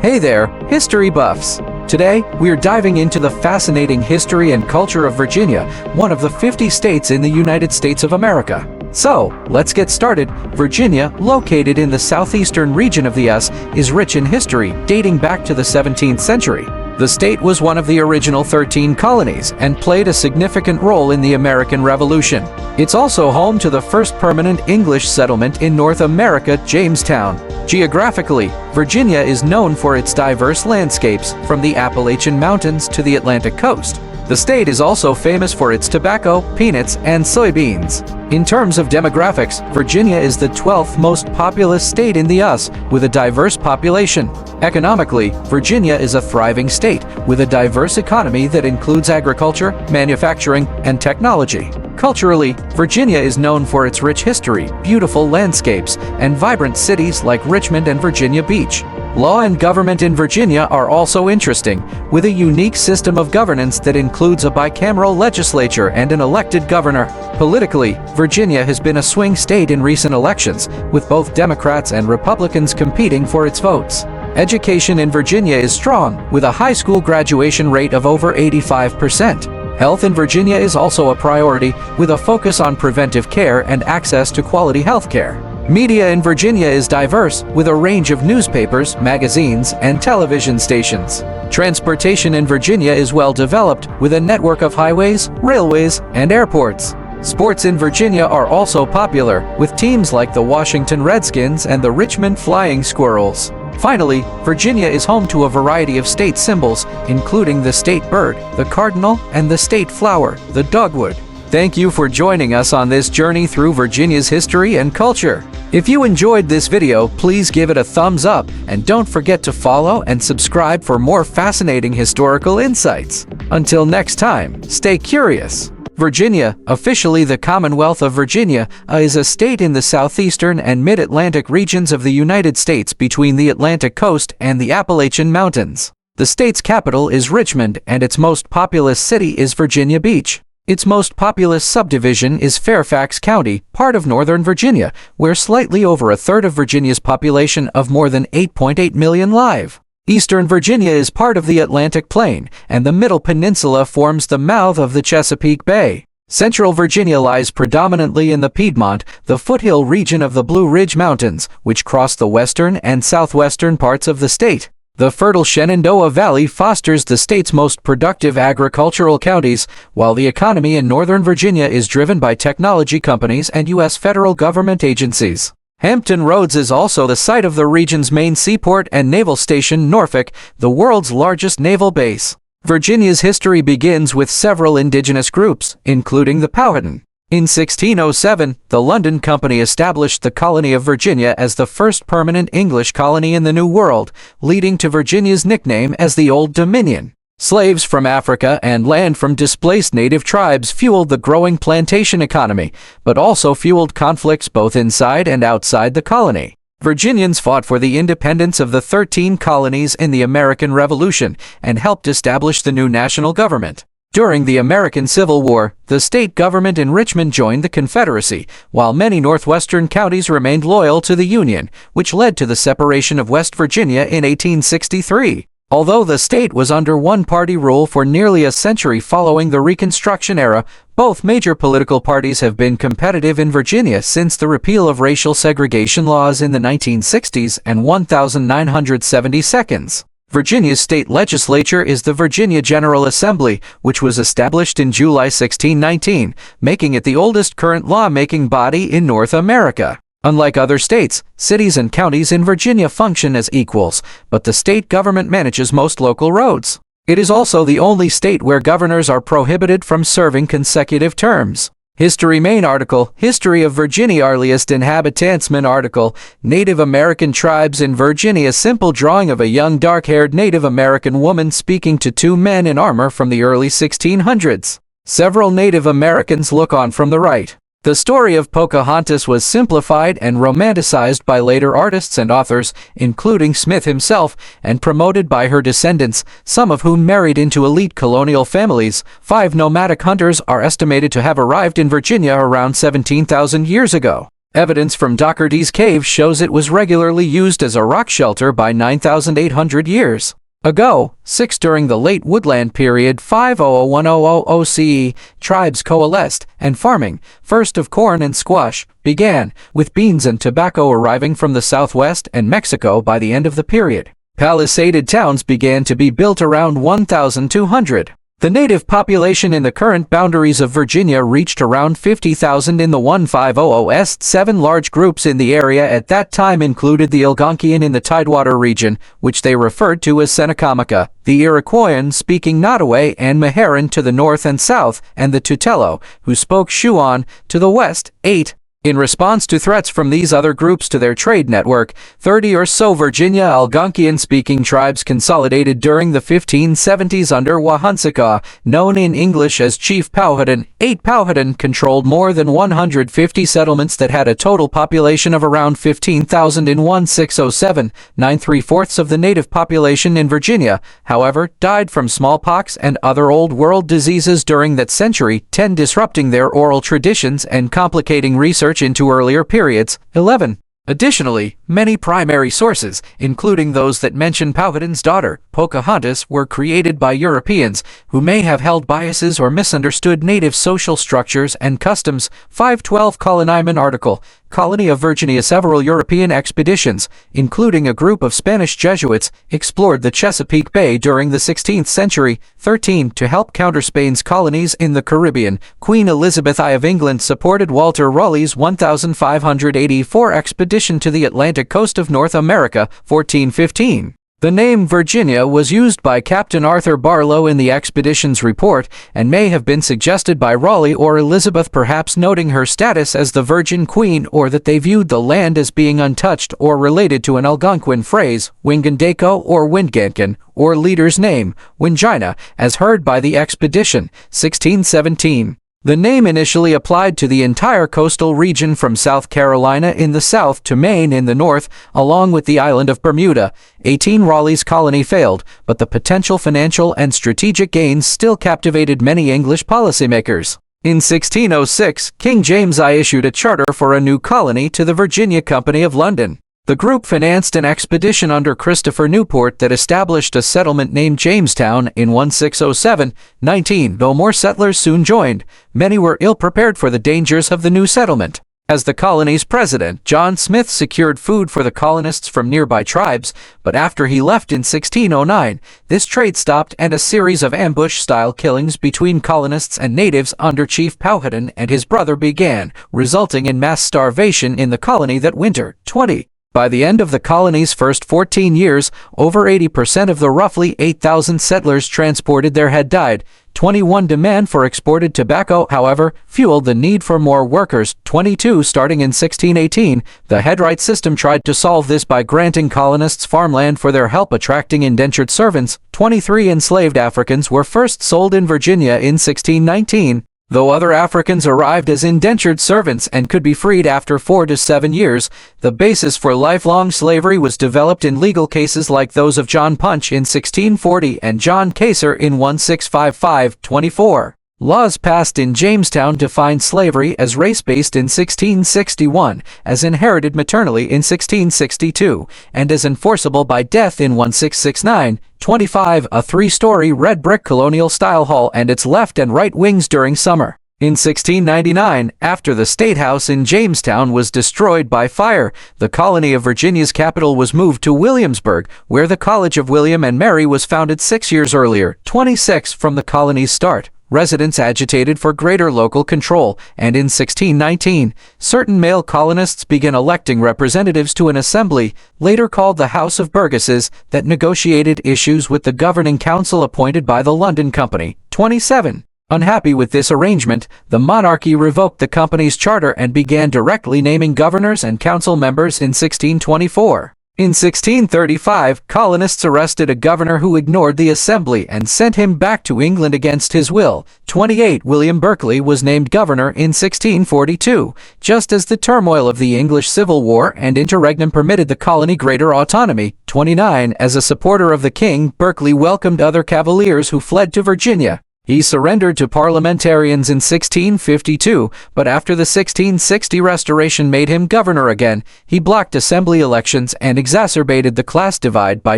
Hey there, history buffs! Today, we're diving into the fascinating history and culture of Virginia, one of the 50 states in the United States of America. So, let's get started. Virginia, located in the southeastern region of the U.S., is rich in history, dating back to the 17th century. The state was one of the original 13 colonies and played a significant role in the American Revolution. It's also home to the first permanent English settlement in North America, Jamestown. Geographically, Virginia is known for its diverse landscapes, from the Appalachian Mountains to the Atlantic coast. The state is also famous for its tobacco, peanuts, and soybeans. In terms of demographics, Virginia is the 12th most populous state in the U.S., with a diverse population. Economically, Virginia is a thriving state, with a diverse economy that includes agriculture, manufacturing, and technology. Culturally, Virginia is known for its rich history, beautiful landscapes, and vibrant cities like Richmond and Virginia Beach. Law and government in Virginia are also interesting, with a unique system of governance that includes a bicameral legislature and an elected governor. Politically, Virginia has been a swing state in recent elections, with both Democrats and Republicans competing for its votes. Education in Virginia is strong, with a high school graduation rate of over 85%. Health in Virginia is also a priority, with a focus on preventive care and access to quality health care. Media in Virginia is diverse, with a range of newspapers, magazines, and television stations. Transportation in Virginia is well developed, with a network of highways, railways, and airports. Sports in Virginia are also popular, with teams like the Washington Redskins and the Richmond Flying Squirrels. Finally, Virginia is home to a variety of state symbols, including the state bird, the cardinal, and the state flower, the dogwood. Thank you for joining us on this journey through Virginia's history and culture. If you enjoyed this video, please give it a thumbs up and don't forget to follow and subscribe for more fascinating historical insights. Until next time, stay curious. Virginia, officially the Commonwealth of Virginia, is a state in the southeastern and mid-Atlantic regions of the United States between the Atlantic coast and the Appalachian Mountains. The state's capital is Richmond, and its most populous city is Virginia Beach. Its most populous subdivision is Fairfax County, part of Northern Virginia, where slightly over a third of Virginia's population of more than 8.8 million live. Eastern Virginia is part of the Atlantic Plain, and the Middle Peninsula forms the mouth of the Chesapeake Bay. Central Virginia lies predominantly in the Piedmont, the foothill region of the Blue Ridge Mountains, which cross the western and southwestern parts of the state. The fertile Shenandoah Valley fosters the state's most productive agricultural counties, while the economy in Northern Virginia is driven by technology companies and U.S. federal government agencies. Hampton Roads is also the site of the region's main seaport and naval station, Norfolk, the world's largest naval base. Virginia's history begins with several indigenous groups, including the Powhatan. In 1607, the London Company established the colony of Virginia as the first permanent English colony in the New World, leading to Virginia's nickname as the Old Dominion. Slaves from Africa and land from displaced native tribes fueled the growing plantation economy, but also fueled conflicts both inside and outside the colony. Virginians fought for the independence of the 13 colonies in the American Revolution and helped establish the new national government. During the American Civil War, the state government in Richmond joined the Confederacy, while many northwestern counties remained loyal to the Union, which led to the separation of West Virginia in 1863. Although the state was under one-party rule for nearly a century following the Reconstruction era, both major political parties have been competitive in Virginia since the repeal of racial segregation laws in the 1960s and 1972. Virginia's state legislature is the Virginia General Assembly, which was established in July 1619, making it the oldest current lawmaking body in North America. Unlike other states, cities and counties in Virginia function as equals, but the state government manages most local roads. It is also the only state where governors are prohibited from serving consecutive terms. History Maine article, History of Virginia Earliest Inhabitants Maine article, Native American Tribes in Virginia. Simple drawing of a young dark-haired Native American woman speaking to two men in armor from the early 1600s. Several Native Americans look on from the right. The story of Pocahontas was simplified and romanticized by later artists and authors, including Smith himself, and promoted by her descendants, some of whom married into elite colonial families. 5 nomadic hunters are estimated to have arrived in Virginia around 17,000 years ago. Evidence from Doherty's cave shows it was regularly used as a rock shelter by 9,800 years ago. 6. During the late woodland period 500–1000 CE, tribes coalesced, and farming, first of corn and squash, began, with beans and tobacco arriving from the southwest and Mexico by the end of the period. Palisaded towns began to be built around 1,200. The native population in the current boundaries of Virginia reached around 50,000 in the 1500s. 7 large groups in the area at that time included the Algonquian in the Tidewater region, which they referred to as Senecameca, the Iroquoian-speaking Nottoway and Meherrin to the north and south, and the Tutelo, who spoke Shuan, to the west. 8. In response to threats from these other groups to their trade network, 30 or so Virginia Algonquian-speaking tribes consolidated during the 1570s under Wahansika, known in English as Chief Powhatan. 8. Powhatan controlled more than 150 settlements that had a total population of around 15,000 in 1607. 9. 3/4 of the native population in Virginia, however, died from smallpox and other Old World diseases during that century, 10. Disrupting their oral traditions and complicating research into earlier periods. 11. Additionally, many primary sources, including those that mention Powhatan's daughter, Pocahontas, were created by Europeans, who may have held biases or misunderstood native social structures and customs. 512 Colonyman article, Colony of Virginia. Several European expeditions, including a group of Spanish Jesuits, explored the Chesapeake Bay during the 16th century. 13. To help counter Spain's colonies in the Caribbean, Queen Elizabeth I of England supported Walter Raleigh's 1584 expedition to the Atlantic coast of North America. 1415. The name Virginia was used by Captain Arthur Barlow in the expedition's report, and may have been suggested by Raleigh or Elizabeth, perhaps noting her status as the Virgin Queen, or that they viewed the land as being untouched, or related to an Algonquin phrase, Wingandaco or Windganken, or leader's name, Wingina, as heard by the expedition. 1617. The name initially applied to the entire coastal region from South Carolina in the south to Maine in the north, along with the island of Bermuda. 18. Raleigh's colony failed, but the potential financial and strategic gains still captivated many English policymakers. In 1606, King James I issued a charter for a new colony to the Virginia Company of London. The group financed an expedition under Christopher Newport that established a settlement named Jamestown in 1607. 19. Though more settlers soon joined, many were ill-prepared for the dangers of the new settlement. As the colony's president, John Smith secured food for the colonists from nearby tribes, but after he left in 1609, this trade stopped and a series of ambush-style killings between colonists and natives under Chief Powhatan and his brother began, resulting in mass starvation in the colony that winter. 20. By the end of the colony's first 14 years, over 80% of the roughly 8,000 settlers transported there had died. 21. Demand for exported tobacco, however, fueled the need for more workers. 22. Starting in 1618, the headright system tried to solve this by granting colonists farmland for their help attracting indentured servants. 23. Enslaved Africans were first sold in Virginia in 1619. Though other Africans arrived as indentured servants and could be freed after 4 to 7 years, the basis for lifelong slavery was developed in legal cases like those of John Punch in 1640 and John Kaser in 1655. 24. Laws passed in Jamestown defined slavery as race-based in 1661, as inherited maternally in 1662, and as enforceable by death in 1669. 25. A 3-story red brick colonial-style hall and its left and right wings during summer. In 1699, after the State House in Jamestown was destroyed by fire, the colony of Virginia's capital was moved to Williamsburg, where the College of William and Mary was founded 6 years earlier. 26. From the colony's start, residents agitated for greater local control, and in 1619, certain male colonists began electing representatives to an assembly, later called the House of Burgesses, that negotiated issues with the governing council appointed by the London Company. 27. Unhappy with this arrangement, the monarchy revoked the company's charter and began directly naming governors and council members in 1624. In 1635, colonists arrested a governor who ignored the assembly and sent him back to England against his will. 28. William Berkeley was named governor in 1642, just as the turmoil of the English Civil War and interregnum permitted the colony greater autonomy. 29. As a supporter of the king, Berkeley welcomed other Cavaliers who fled to Virginia. He surrendered to parliamentarians in 1652, but after the 1660 restoration made him governor again, he blocked assembly elections and exacerbated the class divide by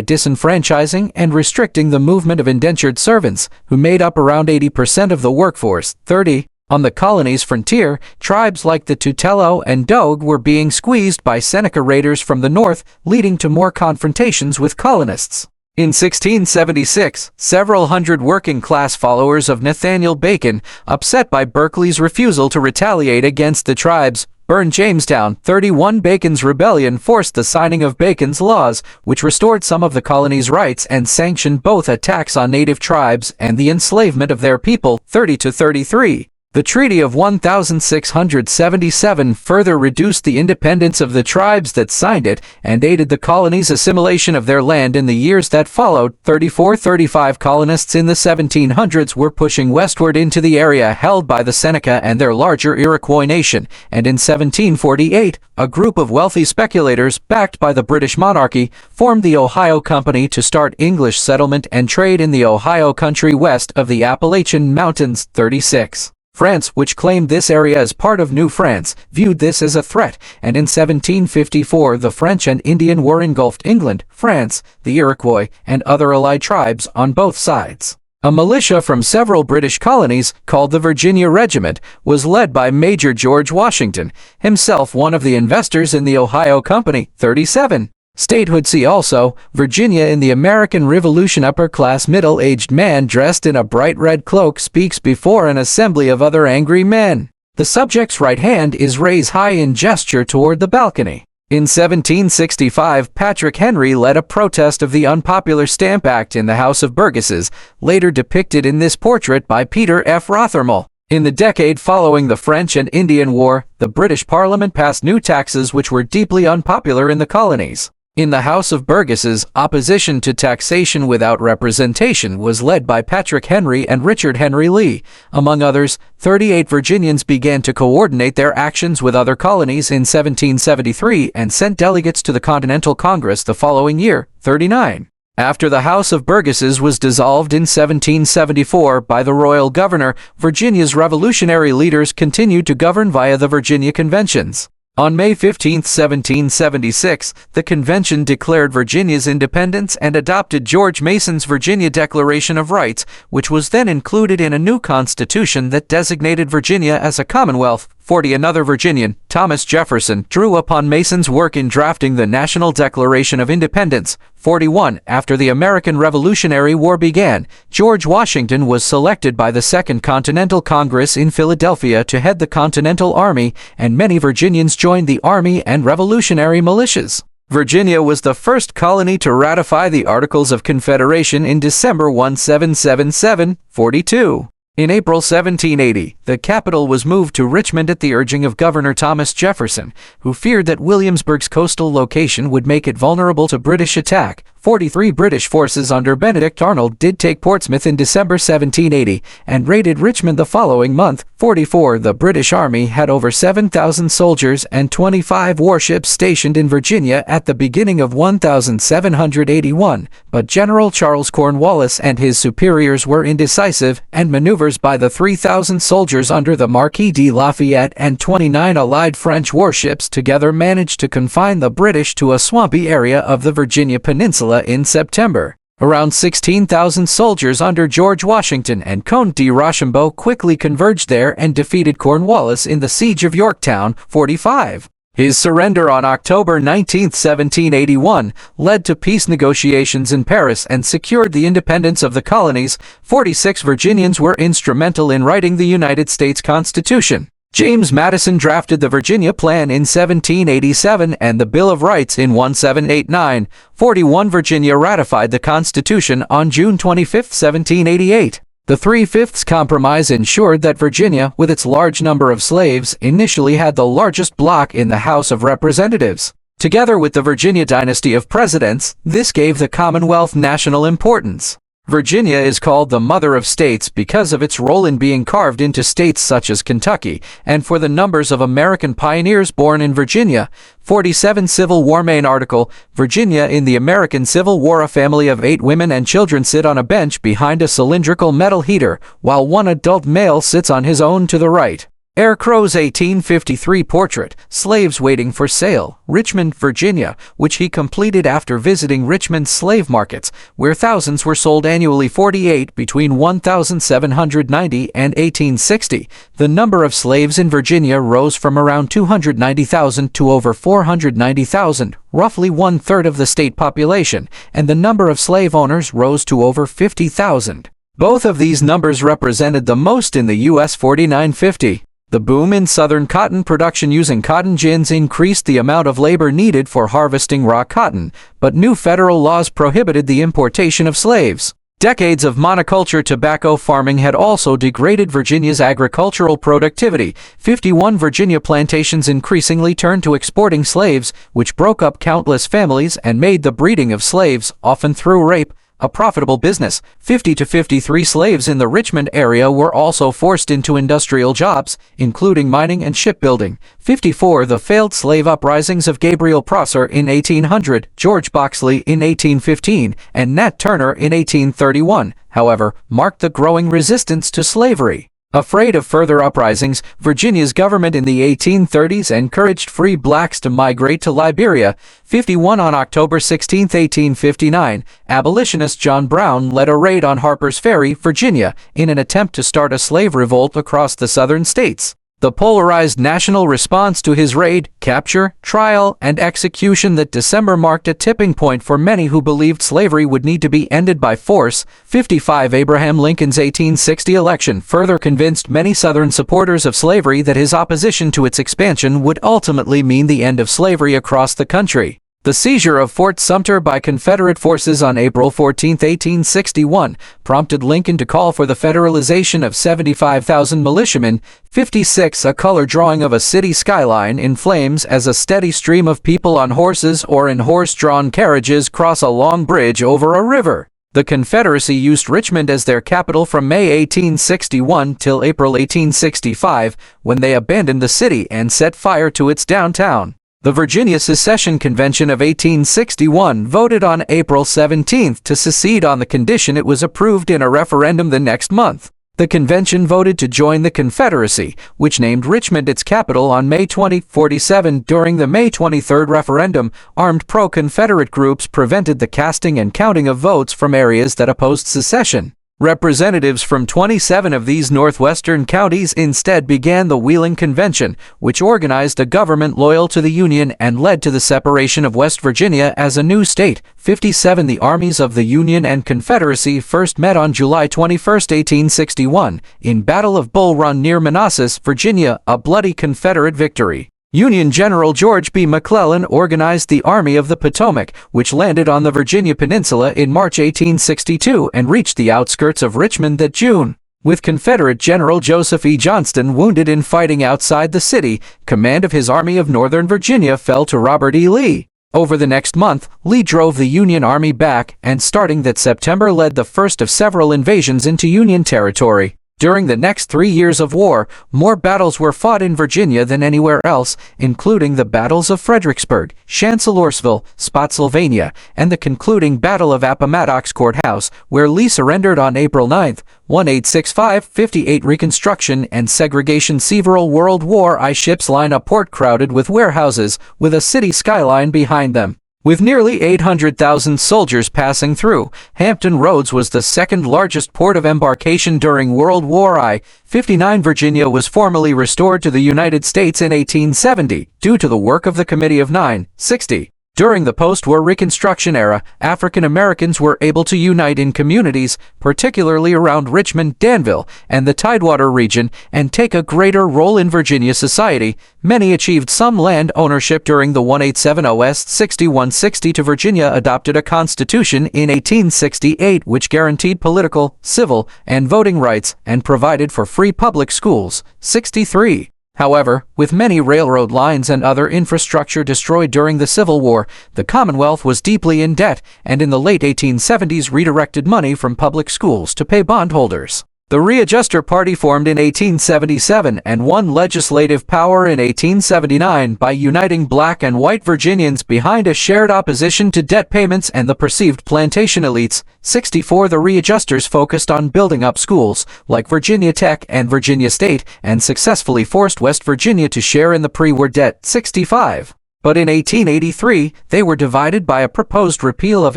disenfranchising and restricting the movement of indentured servants, who made up around 80% of the workforce. 30. On the colony's frontier, tribes like the Tutelo and Dogue were being squeezed by Seneca raiders from the north, leading to more confrontations with colonists. In 1676, several hundred working-class followers of Nathaniel Bacon, upset by Berkeley's refusal to retaliate against the tribes, burned Jamestown. 31. Bacon's rebellion forced the signing of Bacon's laws, which restored some of the colony's rights and sanctioned both attacks on native tribes and the enslavement of their people. 30–33. The Treaty of 1677 further reduced the independence of the tribes that signed it and aided the colony's assimilation of their land in the years that followed. 34–35 Colonists in the 1700s were pushing westward into the area held by the Seneca and their larger Iroquois nation, and in 1748, a group of wealthy speculators, backed by the British monarchy, formed the Ohio Company to start English settlement and trade in the Ohio country west of the Appalachian Mountains. 36. France, which claimed this area as part of New France, viewed this as a threat, and in 1754 the French and Indian War engulfed England, France, the Iroquois, and other allied tribes on both sides. A militia from several British colonies, called the Virginia Regiment, was led by Major George Washington, himself one of the investors in the Ohio Company. 37. Statehood. See also, Virginia in the American Revolution. Upper-class middle-aged man dressed in a bright red cloak speaks before an assembly of other angry men. The subject's right hand is raised high in gesture toward the balcony. In 1765, Patrick Henry led a protest of the unpopular Stamp Act in the House of Burgesses, later depicted in this portrait by Peter F. Rothermel. In the decade following the French and Indian War, the British Parliament passed new taxes which were deeply unpopular in the colonies. In the House of Burgesses, opposition to taxation without representation was led by Patrick Henry and Richard Henry Lee. Among others, 38 Virginians began to coordinate their actions with other colonies in 1773 and sent delegates to the Continental Congress the following year. 39. After the House of Burgesses was dissolved in 1774 by the royal governor, Virginia's revolutionary leaders continued to govern via the Virginia Conventions. On May 15, 1776, the convention declared Virginia's independence and adopted George Mason's Virginia Declaration of Rights, which was then included in a new constitution that designated Virginia as a Commonwealth. 40. Another Virginian, Thomas Jefferson, drew upon Mason's work in drafting the National Declaration of Independence. 41. After the American Revolutionary War began, George Washington was selected by the Second Continental Congress in Philadelphia to head the Continental Army, and many Virginians joined the Army and Revolutionary militias. Virginia was the first colony to ratify the Articles of Confederation in December 1777. 42. In April 1780, the capital was moved to Richmond at the urging of Governor Thomas Jefferson, who feared that Williamsburg's coastal location would make it vulnerable to British attack. 43. British forces under Benedict Arnold did take Portsmouth in December 1780 and raided Richmond the following month. 44. The British Army had over 7,000 soldiers and 25 warships stationed in Virginia at the beginning of 1781, but General Charles Cornwallis and his superiors were indecisive, and maneuvers by the 3,000 soldiers under the Marquis de Lafayette and 29 allied French warships together managed to confine the British to a swampy area of the Virginia Peninsula in September. Around 16,000 soldiers under George Washington and Comte de Rochambeau quickly converged there and defeated Cornwallis in the Siege of Yorktown. 45. His surrender on October 19, 1781, led to peace negotiations in Paris and secured the independence of the colonies. 46. Virginians were instrumental in writing the United States Constitution. James Madison drafted the Virginia Plan in 1787 and the Bill of Rights in 1789. 41. Virginia ratified the Constitution on June 25, 1788. The Three-Fifths Compromise ensured that Virginia, with its large number of slaves, initially had the largest block in the House of Representatives. Together with the Virginia dynasty of presidents, this gave the Commonwealth national importance. Virginia is called the Mother of States because of its role in being carved into states such as Kentucky, and for the numbers of American pioneers born in Virginia. 47 Civil War Maine article, Virginia in the American Civil War. A family of 8 women and children sit on a bench behind a cylindrical metal heater, while one adult male sits on his own to the right. Air Crow's 1853 portrait, Slaves Waiting for Sale, Richmond, Virginia, which he completed after visiting Richmond's slave markets, where thousands were sold annually. 48 between 1790 and 1860. The number of slaves in Virginia rose from around 290,000 to over 490,000, roughly 1/3 of the state population, and the number of slave owners rose to over 50,000. Both of these numbers represented the most in the U.S. 4950. The boom in southern cotton production using cotton gins increased the amount of labor needed for harvesting raw cotton, but new federal laws prohibited the importation of slaves. Decades of monoculture tobacco farming had also degraded Virginia's agricultural productivity. 51 Virginia plantations increasingly turned to exporting slaves, which broke up countless families and made the breeding of slaves, often through rape, a profitable business. 50 to 53 slaves in the Richmond area were also forced into industrial jobs, including mining and shipbuilding. 54 The failed slave uprisings of Gabriel Prosser in 1800, George Boxley in 1815, and Nat Turner in 1831, however, marked the growing resistance to slavery. Afraid of further uprisings, Virginia's government in the 1830s encouraged free blacks to migrate to Liberia. 51 On October 16, 1859, abolitionist John Brown led a raid on Harper's Ferry, Virginia, in an attempt to start a slave revolt across the southern states. The polarized national response to his raid, capture, trial, and execution that December marked a tipping point for many who believed slavery would need to be ended by force. 55 Abraham Lincoln's 1860 election further convinced many Southern supporters of slavery that his opposition to its expansion would ultimately mean the end of slavery across the country. The seizure of Fort Sumter by Confederate forces on April 14, 1861, prompted Lincoln to call for the federalization of 75,000 militiamen. 56 A color drawing of a city skyline in flames as a steady stream of people on horses or in horse-drawn carriages cross a long bridge over a river. The Confederacy used Richmond as their capital from May 1861 till April 1865, when they abandoned the city and set fire to its downtown. The Virginia Secession Convention of 1861 voted on April 17 to secede on the condition it was approved in a referendum the next month. The convention voted to join the Confederacy, which named Richmond its capital on May 20. 47 During the May 23 referendum, armed pro-Confederate groups prevented the casting and counting of votes from areas that opposed secession. Representatives from 27 of these northwestern counties instead began the Wheeling Convention, which organized a government loyal to the Union and led to the separation of West Virginia as a new state. 57 The armies of the Union and Confederacy first met on July 21, 1861, in Battle of Bull Run near Manassas, Virginia, a bloody Confederate victory. Union General George B. McClellan organized the Army of the Potomac, which landed on the Virginia Peninsula in March 1862 and reached the outskirts of Richmond that June. With Confederate General Joseph E. Johnston wounded in fighting outside the city, command of his Army of Northern Virginia fell to Robert E. Lee. Over the next month, Lee drove the Union Army back and starting that September led the first of several invasions into Union territory. During the next 3 years of war, more battles were fought in Virginia than anywhere else, including the battles of Fredericksburg, Chancellorsville, Spotsylvania, and the concluding Battle of Appomattox Courthouse, where Lee surrendered on April 9, 1865. 58 Reconstruction and segregation. Several World War I ships line a port crowded with warehouses, with a city skyline behind them. With nearly 800,000 soldiers passing through, Hampton Roads was the second largest port of embarkation during World War I. 59 Virginia was formally restored to the United States in 1870, due to the work of the Committee of 960. During the post-war Reconstruction era, African Americans were able to unite in communities, particularly around Richmond, Danville, and the Tidewater region, and take a greater role in Virginia society. Many achieved some land ownership during the 1870 West 6160 to Virginia adopted a constitution in 1868 which guaranteed political, civil, and voting rights and provided for free public schools. 63. However, with many railroad lines and other infrastructure destroyed during the Civil War, the Commonwealth was deeply in debt and in the late 1870s redirected money from public schools to pay bondholders. The Readjuster Party formed in 1877 and won legislative power in 1879 by uniting black and white Virginians behind a shared opposition to debt payments and the perceived plantation elites. 64 The Readjusters focused on building up schools, like Virginia Tech and Virginia State, and successfully forced West Virginia to share in the pre-war debt. 65. But in 1883, they were divided by a proposed repeal of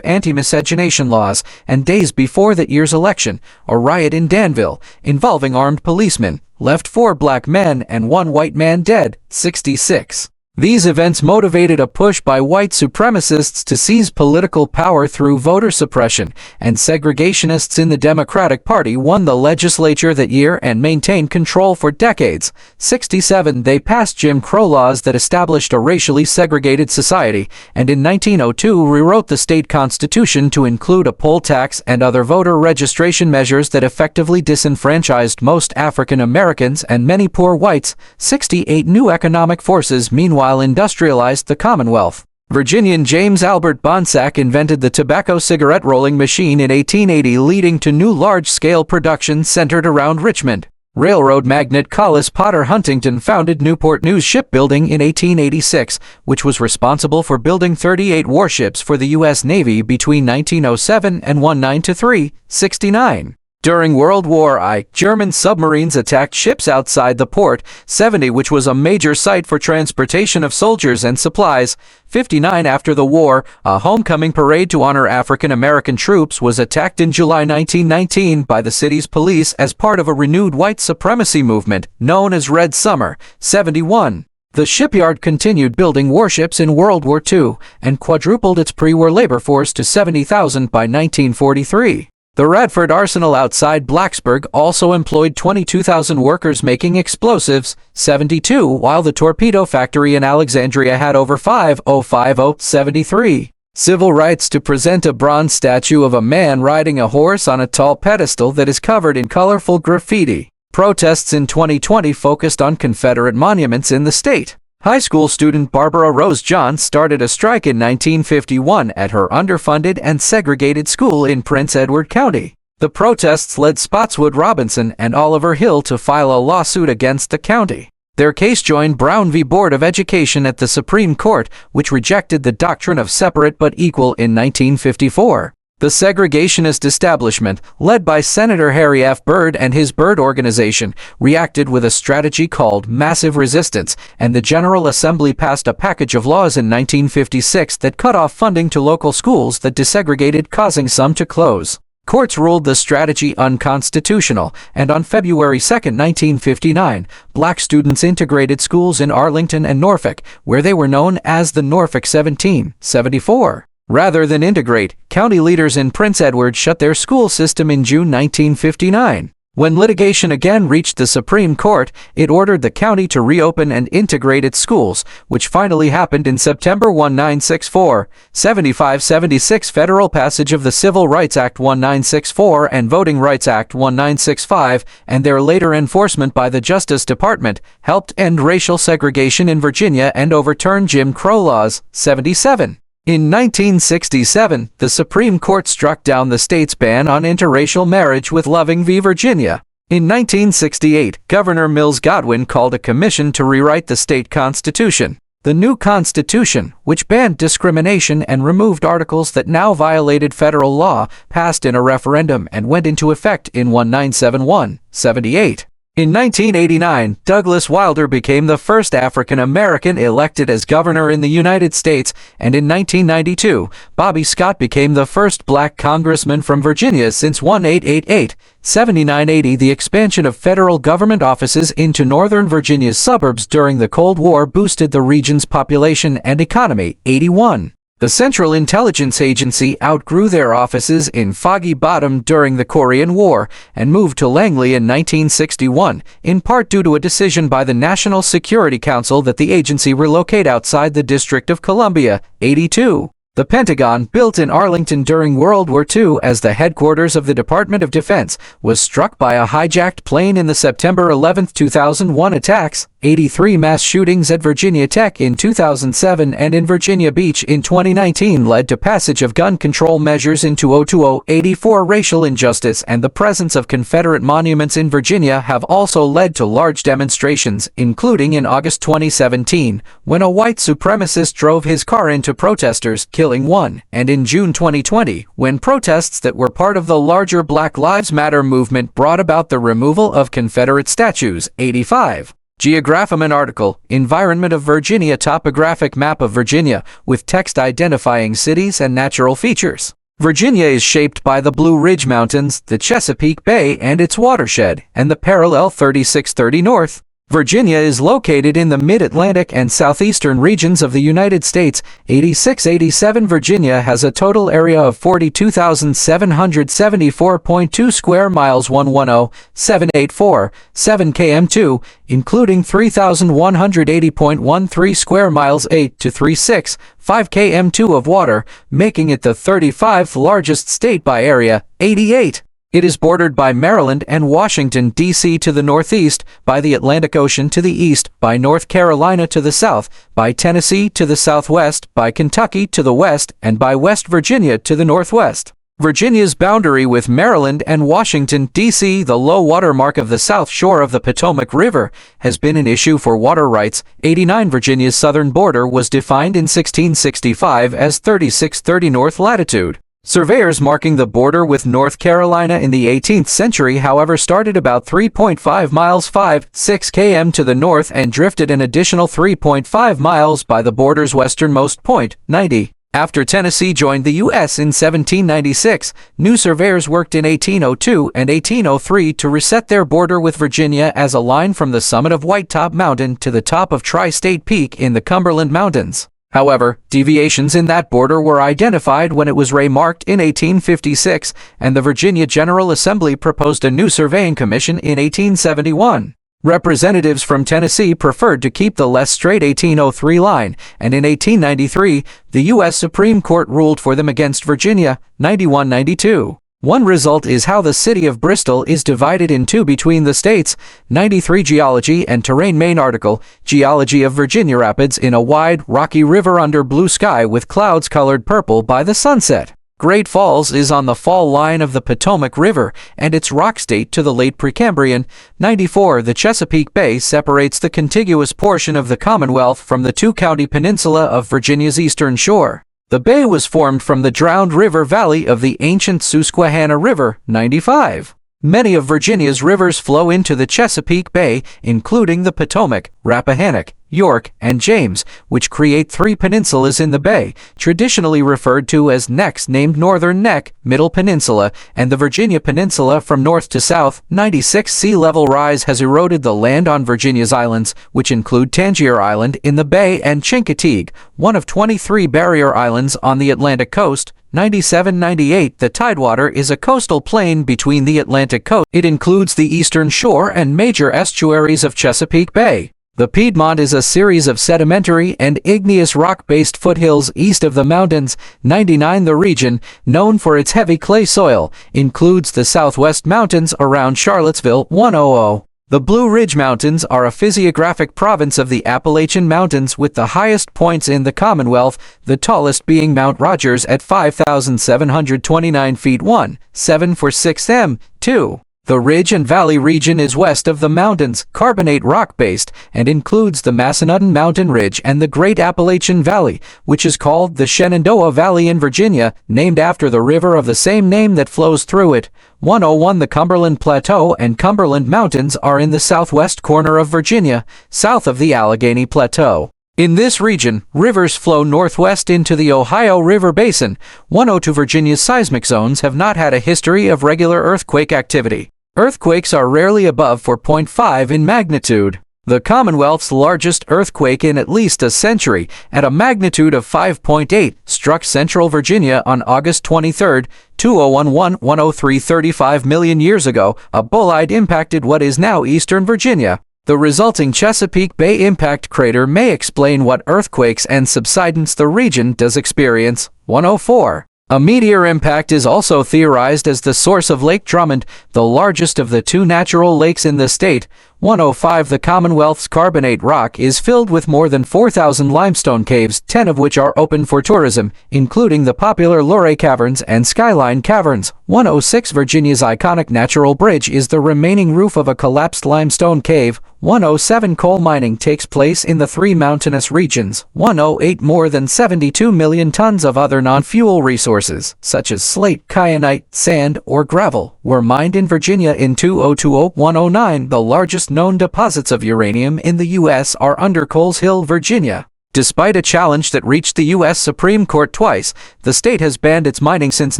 anti-miscegenation laws, and days before that year's election, a riot in Danville, involving armed policemen, left 4 black men and 1 white man dead. 66. These events motivated a push by white supremacists to seize political power through voter suppression, and segregationists in the Democratic Party won the legislature that year and maintained control for decades. 67. They passed Jim Crow laws that established a racially segregated society, and in 1902 rewrote the state constitution to include a poll tax and other voter registration measures that effectively disenfranchised most African Americans and many poor whites. 68. New economic forces meanwhile industrialized the Commonwealth. Virginian James Albert Bonsack invented the tobacco cigarette rolling machine in 1880, leading to new large-scale production centered around Richmond. Railroad magnate Collis Potter Huntington founded Newport News Shipbuilding in 1886, which was responsible for building 38 warships for the U.S. Navy between 1907 and 1903. 69. During World War I, German submarines attacked ships outside the port. 70, which was a major site for transportation of soldiers and supplies. 59. After the war, a homecoming parade to honor African American troops was attacked in July 1919 by the city's police as part of a renewed white supremacy movement known as Red Summer. 71. The shipyard continued building warships in World War II and quadrupled its pre-war labor force to 70,000 by 1943. The Radford Arsenal outside Blacksburg also employed 22,000 workers making explosives. 72. While the torpedo factory in Alexandria had over 5,050. 73. Civil rights to present a bronze statue of a man riding a horse on a tall pedestal that is covered in colorful graffiti. Protests in 2020 focused on Confederate monuments in the state. High school student Barbara Rose John started a strike in 1951 at her underfunded and segregated school in Prince Edward County. The protests led Spotswood Robinson and Oliver Hill to file a lawsuit against the county. Their case joined Brown v. Board of Education at the Supreme Court, which rejected the doctrine of separate but equal in 1954. The segregationist establishment, led by Senator Harry F. Byrd and his Byrd Organization, reacted with a strategy called massive resistance, and the General Assembly passed a package of laws in 1956 that cut off funding to local schools that desegregated, causing some to close. Courts ruled the strategy unconstitutional, and on February 2, 1959, black students integrated schools in Arlington and Norfolk, where they were known as the Norfolk 1774. Rather than integrate, county leaders in Prince Edward shut their school system in June 1959. When litigation again reached the Supreme Court, it ordered the county to reopen and integrate its schools, which finally happened in September 1964. 75. 76. Federal passage of the Civil Rights Act 1964 and Voting Rights Act 1965, and their later enforcement by the Justice Department, helped end racial segregation in Virginia and overturn Jim Crow laws. 77. In 1967, the Supreme Court struck down the state's ban on interracial marriage with Loving v. Virginia. In 1968, Governor Mills Godwin called a commission to rewrite the state constitution. The new constitution, which banned discrimination and removed articles that now violated federal law, passed in a referendum and went into effect in 1971. 78. In 1989, Douglas Wilder became the first African American elected as governor in the United States, and in 1992, Bobby Scott became the first black congressman from Virginia since 1888. 79. The expansion of federal government offices into Northern Virginia's suburbs during the Cold War boosted the region's population and economy. 81. The Central Intelligence Agency outgrew their offices in Foggy Bottom during the Korean War and moved to Langley in 1961, in part due to a decision by the National Security Council that the agency relocate outside the District of Columbia. 82. The Pentagon, built in Arlington during World War II as the headquarters of the Department of Defense, was struck by a hijacked plane in the September 11, 2001 attacks. 83 mass shootings at Virginia Tech in 2007 and in Virginia Beach in 2019 led to passage of gun control measures in 2020. 84 racial injustice and the presence of Confederate monuments in Virginia have also led to large demonstrations, including in August 2017, when a white supremacist drove his car into protesters, killing one, and in June 2020, when protests that were part of the larger Black Lives Matter movement brought about the removal of Confederate statues. 85. Geographiman article, Environment of Virginia Topographic Map of Virginia, with text identifying cities and natural features. Virginia is shaped by the Blue Ridge Mountains, the Chesapeake Bay and its watershed, and the parallel 3630 North. Virginia is located in the mid-Atlantic and southeastern regions of the United States. 8687 Virginia has a total area of 42,774.2 square miles. 110,784, 7 km2, including 3,180.13 square miles. 8 to 36, 5 km2 of water, making it the 35th largest state by area. 88. It is bordered by Maryland and Washington, D.C. to the northeast, by the Atlantic Ocean to the east, by North Carolina to the south, by Tennessee to the southwest, by Kentucky to the west, and by West Virginia to the northwest. Virginia's boundary with Maryland and Washington, D.C., the low water mark of the south shore of the Potomac River, has been an issue for water rights. 89 Virginia's southern border was defined in 1665 as 3630 north latitude. Surveyors marking the border with North Carolina in the 18th century, however, started about 3.5 miles 5, 6 km to the north and drifted an additional 3.5 miles by the border's westernmost point, 90. After Tennessee joined the U.S. in 1796, new surveyors worked in 1802 and 1803 to reset their border with Virginia as a line from the summit of White Top Mountain to the top of Tri-State Peak in the Cumberland Mountains. However, deviations in that border were identified when it was remarked in 1856, and the Virginia General Assembly proposed a new surveying commission in 1871. Representatives from Tennessee preferred to keep the less straight 1803 line, and in 1893, the U.S. Supreme Court ruled for them against Virginia, 91-92. One result is how the city of Bristol is divided in two between the states. 93 Geology and Terrain Maine article, Geology of Virginia Rapids in a wide, rocky river under blue sky with clouds colored purple by the sunset. Great Falls is on the fall line of the Potomac River and its rock state to the late Precambrian. 94 The Chesapeake Bay separates the contiguous portion of the Commonwealth from the two-county peninsula of Virginia's eastern shore. The bay was formed from the drowned river valley of the ancient Susquehanna River. 95. Many of Virginia's rivers flow into the Chesapeake Bay, including the Potomac, Rappahannock, York, and James, which create three peninsulas in the bay, traditionally referred to as necks named Northern Neck, Middle Peninsula, and the Virginia Peninsula from north to south. 96 Sea level rise has eroded the land on Virginia's islands, which include Tangier Island in the bay and Chincoteague, one of 23 barrier islands on the Atlantic coast. 97-98 The Tidewater is a coastal plain between the Atlantic coast. It includes the eastern shore and major estuaries of Chesapeake Bay. The Piedmont is a series of sedimentary and igneous rock-based foothills east of the mountains. 99 The region, known for its heavy clay soil, includes the Southwest Mountains around Charlottesville. 100. The Blue Ridge Mountains are a physiographic province of the Appalachian Mountains with the highest points in the Commonwealth, the tallest being Mount Rogers at 5,729 feet 1.7 for 6m. 2. The Ridge and Valley region is west of the mountains, carbonate rock-based, and includes the Massanutten Mountain Ridge and the Great Appalachian Valley, which is called the Shenandoah Valley in Virginia, named after the river of the same name that flows through it. 101 The Cumberland Plateau and Cumberland Mountains are in the southwest corner of Virginia, south of the Allegheny Plateau. In this region, rivers flow northwest into the Ohio River Basin. 102 Virginia's seismic zones have not had a history of regular earthquake activity. Earthquakes are rarely above 4.5 in magnitude. The Commonwealth's largest earthquake in at least a century, at a magnitude of 5.8, struck central Virginia on August 23, 2011, 103.35 million years ago. A bolide impacted what is now eastern Virginia. The resulting Chesapeake Bay impact crater may explain what earthquakes and subsidence the region does experience. 104. A meteor impact is also theorized as the source of Lake Drummond, the largest of the two natural lakes in the state. 105. The Commonwealth's carbonate rock is filled with more than 4,000 limestone caves, 10 of which are open for tourism, including the popular Luray Caverns and Skyline Caverns. 106. Virginia's iconic natural bridge is the remaining roof of a collapsed limestone cave. 107. Coal mining takes place in the three mountainous regions. 108. More than 72 million tons of other non-fuel resources, such as slate, kyanite, sand, or gravel, were mined in Virginia in 2020. 109. The largest known deposits of uranium in the U.S. are under Coles Hill, Virginia. Despite a challenge that reached the U.S. Supreme Court twice, the state has banned its mining since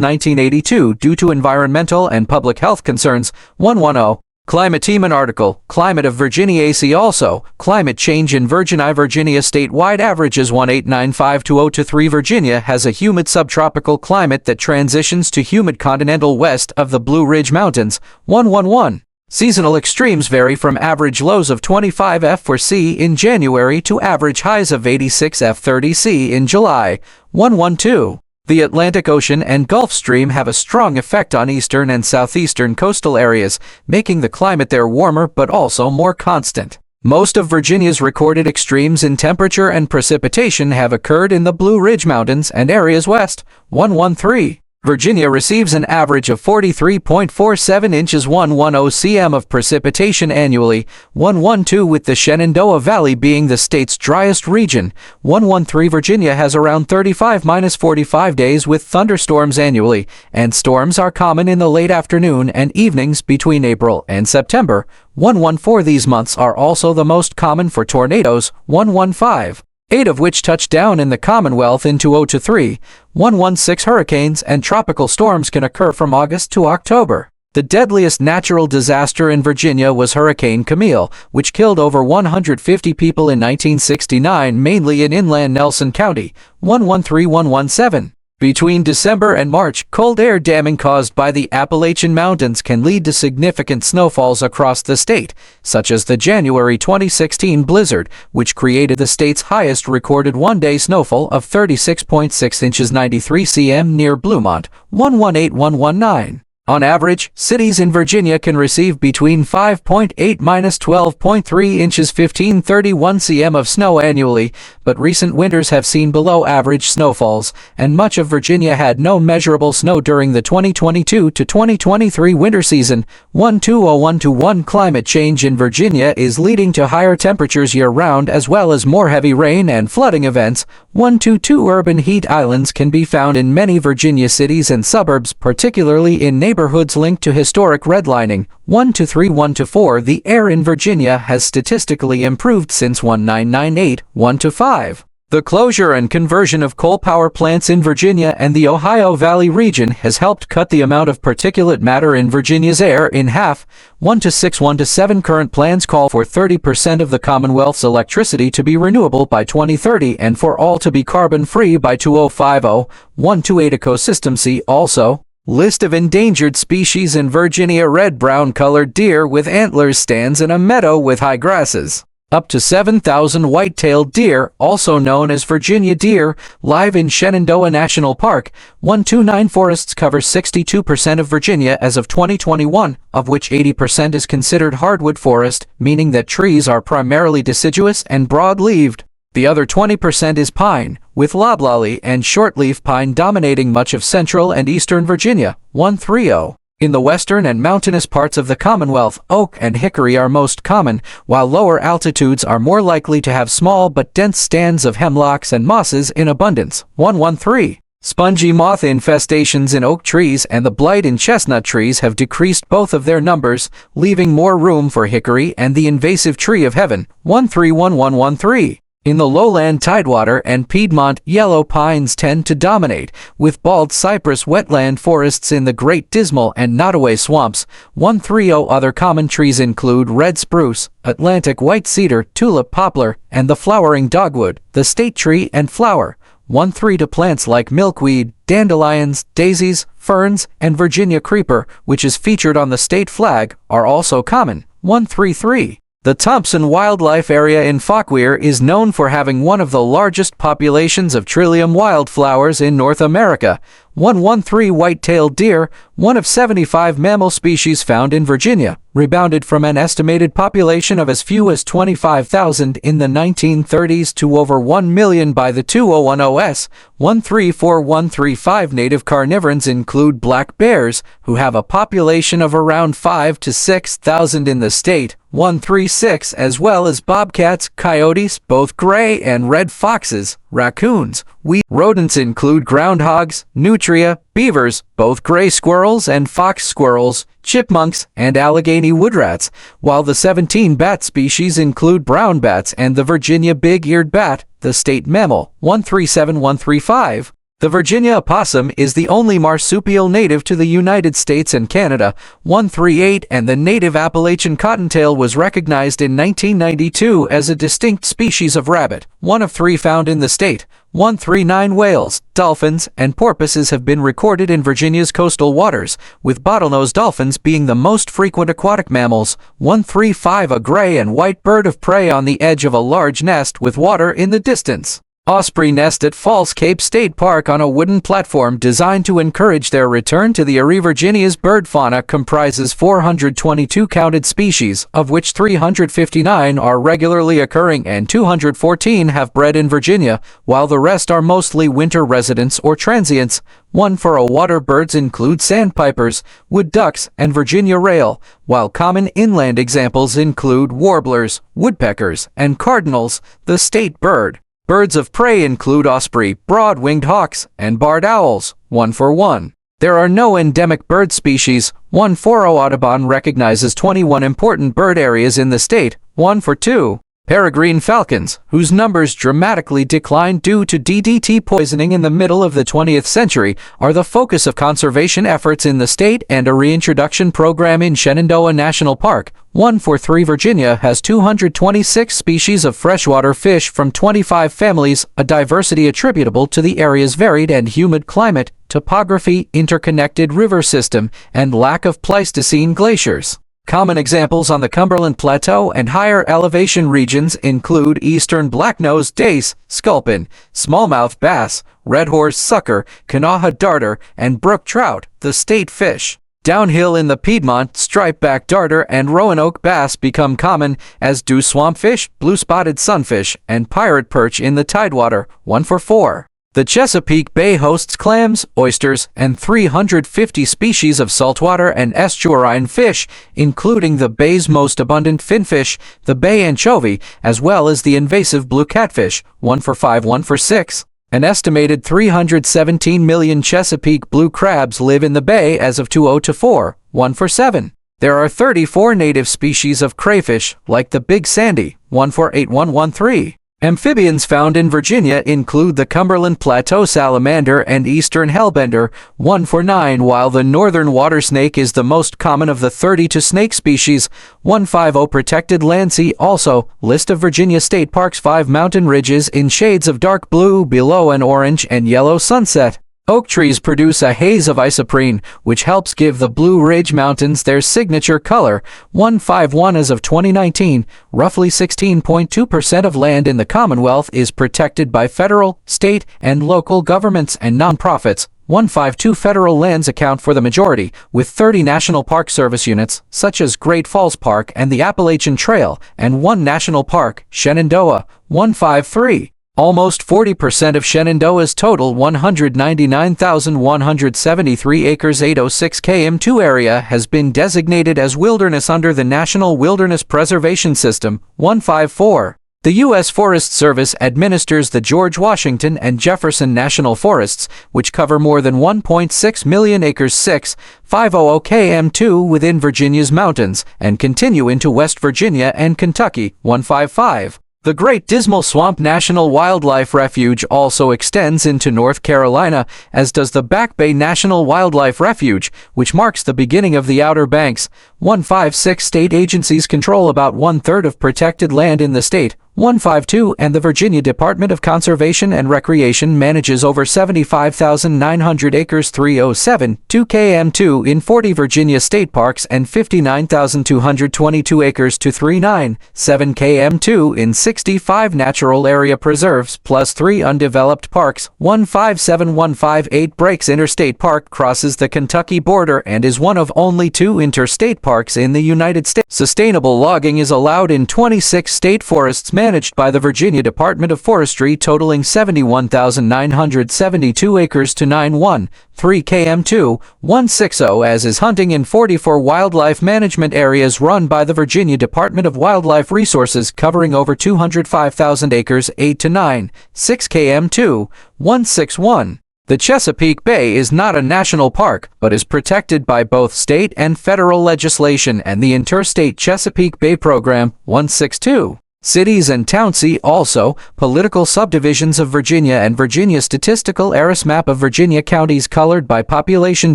1982 due to environmental and public health concerns. 110. Climate Team an article, Climate of Virginia AC also, Climate Change in Virginia. Virginia statewide averages 1895-2023. Virginia has a humid subtropical climate that transitions to humid continental west of the Blue Ridge Mountains. 111. Seasonal extremes vary from average lows of 25 F4C in January to average highs of 86 F30C in July. 112. The Atlantic Ocean and Gulf Stream have a strong effect on eastern and southeastern coastal areas, making the climate there warmer but also more constant. Most of Virginia's recorded extremes in temperature and precipitation have occurred in the Blue Ridge Mountains and areas west. 113. Virginia receives an average of 43.47 inches 110 cm of precipitation annually, 112 with the Shenandoah Valley being the state's driest region. 113 Virginia has around 35-45 days with thunderstorms annually, and storms are common in the late afternoon and evenings between April and September. 114 These months are also the most common for tornadoes. 115. 8 of which touched down in the Commonwealth in 2023. 116 Hurricanes and tropical storms can occur from August to October. The deadliest natural disaster in Virginia was Hurricane Camille, which killed over 150 people in 1969, mainly in inland Nelson County. 113-117. Between December and March, cold air damming caused by the Appalachian Mountains can lead to significant snowfalls across the state, such as the January 2016 blizzard, which created the state's highest recorded one-day snowfall of 36.6 inches 93 cm near Bluemont. 118-119. On average, cities in Virginia can receive between 5.8-12.3 inches 1531 cm of snow annually, but recent winters have seen below-average snowfalls, and much of Virginia had no measurable snow during the 2022 to 2023 winter season. 120-121 Climate change in Virginia is leading to higher temperatures year-round as well as more heavy rain and flooding events. 122 Urban heat islands can be found in many Virginia cities and suburbs, particularly in neighborhoods linked to historic redlining. 123-124 The air in Virginia has statistically improved since 1998. 125. The closure and conversion of coal power plants in Virginia and the Ohio Valley region has helped cut the amount of particulate matter in Virginia's air in half. 126 127 Current plans call for 30% of the Commonwealth's electricity to be renewable by 2030 and for all to be carbon-free by 2050. 128 Ecosystem See also. List of endangered species in Virginia. Red-brown colored deer with antlers stands in a meadow with high grasses. Up to 7,000 white-tailed deer, also known as Virginia deer, live in Shenandoah National Park. 129 Forests cover 62% of Virginia as of 2021, of which 80% is considered hardwood forest, meaning that trees are primarily deciduous and broad-leaved. The other 20% is pine, with loblolly and shortleaf pine dominating much of central and eastern Virginia. 130. In the western and mountainous parts of the Commonwealth, oak and hickory are most common, while lower altitudes are more likely to have small but dense stands of hemlocks and mosses in abundance. 113. Spongy moth infestations in oak trees and the blight in chestnut trees have decreased both of their numbers, leaving more room for hickory and the invasive tree of heaven. 131-113. In the lowland Tidewater and Piedmont, yellow pines tend to dominate, with bald cypress wetland forests in the Great Dismal and Nottoway swamps. 130 Other common trees include red spruce, Atlantic white cedar, tulip poplar, and the flowering dogwood, the state tree and flower. 132 Plants like milkweed, dandelions, daisies, ferns, and Virginia creeper, which is featured on the state flag, are also common. 133. The Thompson Wildlife Area in Fauquier is known for having one of the largest populations of trillium wildflowers in North America. 113 white-tailed deer, one of 75 mammal species found in Virginia, rebounded from an estimated population of as few as 25,000 in the 1930s to over 1 million by the 2010s. 134135 native carnivores include black bears, who have a population of around 5 to 6,000 in the state. 136 as well as bobcats, coyotes, both gray and red foxes, raccoons. Rodents include groundhogs, nutria, beavers, both gray squirrels and fox squirrels, chipmunks, and Allegheny woodrats, while the 17 bat species include brown bats and the Virginia big-eared bat, the state mammal. 137135. The Virginia opossum is the only marsupial native to the United States and Canada. 138 and the native Appalachian cottontail was recognized in 1992 as a distinct species of rabbit, one of 3 found in the state. 139 whales, dolphins, and porpoises have been recorded in Virginia's coastal waters, with bottlenose dolphins being the most frequent aquatic mammals. 135 a gray and white bird of prey on the edge of a large nest with water in the distance. Osprey nest at Falls Cape State Park on a wooden platform designed to encourage their return to the area. Virginia's bird fauna comprises 422 counted species, of which 359 are regularly occurring and 214 have bred in Virginia, while the rest are mostly winter residents or transients. 1 for water birds include sandpipers, wood ducks, and Virginia rail, while common inland examples include warblers, woodpeckers, and cardinals, the state bird. Birds of prey include osprey, broad-winged hawks, and barred owls. 1 for 1. There are no endemic bird species. 1 for Audubon recognizes 21 important bird areas in the state. 1 for 2. Peregrine falcons, whose numbers dramatically declined due to DDT poisoning in the middle of the 20th century, are the focus of conservation efforts in the state and a reintroduction program in Shenandoah National Park. 1 for 3. Virginia has 226 species of freshwater fish from 25 families, a diversity attributable to the area's varied and humid climate, topography, interconnected river system, and lack of Pleistocene glaciers. Common examples on the Cumberland Plateau and higher elevation regions include eastern black-nosed dace, sculpin, smallmouth bass, redhorse sucker, Kanawha darter, and brook trout, the state fish. Downhill in the Piedmont, striped-back darter and Roanoke bass become common, as do swampfish, blue-spotted sunfish, and pirate perch in the tidewater. 1 for 4. The Chesapeake Bay hosts clams, oysters, and 350 species of saltwater and estuarine fish, including the bay's most abundant finfish, the bay anchovy, as well as the invasive blue catfish. 1 for 5. 1 for 6. An estimated 317 million Chesapeake blue crabs live in the bay as of 2024. 1 for 7. There are 34 native species of crayfish, like the Big Sandy. 1 for 8. 113. Amphibians found in Virginia include the Cumberland Plateau salamander and eastern hellbender. 1 for 9. While the northern water snake is the most common of the 32 snake species. 150. Protected land sea. Also, list of Virginia state parks. 5 mountain ridges in shades of dark blue below an orange and yellow sunset. Oak trees produce a haze of isoprene, which helps give the Blue Ridge Mountains their signature color. 151. As of 2019, roughly 16.2% of land in the Commonwealth is protected by federal, state, and local governments and nonprofits. 152. Federal lands account for the majority, with 30 National Park Service units, such as Great Falls Park and the Appalachian Trail, and 1 National Park, Shenandoah. 153. Almost 40% of Shenandoah's total 199,173 acres 806 km2 area has been designated as wilderness under the National Wilderness Preservation System. 154. The U.S. Forest Service administers the George Washington and Jefferson National Forests, which cover more than 1.6 million acres 6,500 km2 within Virginia's mountains, and continue into West Virginia and Kentucky. 155. The Great Dismal Swamp National Wildlife Refuge also extends into North Carolina, as does the Back Bay National Wildlife Refuge, which marks the beginning of the Outer Banks. 156. State agencies control about 1/3 of protected land in the state. 152, and the Virginia Department of Conservation and Recreation manages over 75,900 acres 307, 2 km2 in 40 Virginia state parks and 59,222 acres 239, 7 km2 in 65 natural area preserves plus 3 undeveloped parks. 157158 Breaks Interstate Park crosses the Kentucky border and is one of only 2 interstate parks in the United States. Sustainable logging is allowed in 26 state forests managed by the Virginia Department of Forestry, totaling 71,972 acres to 91, 3 km2, 160, as is hunting in 44 wildlife management areas run by the Virginia Department of Wildlife Resources, covering over 205,000 acres 8 to 9, 6 km2, 161. The Chesapeake Bay is not a national park, but is protected by both state and federal legislation and the Interstate Chesapeake Bay Program. 162. Cities and towns. See also political subdivisions of Virginia and Virginia Statistical Area map of Virginia counties colored by population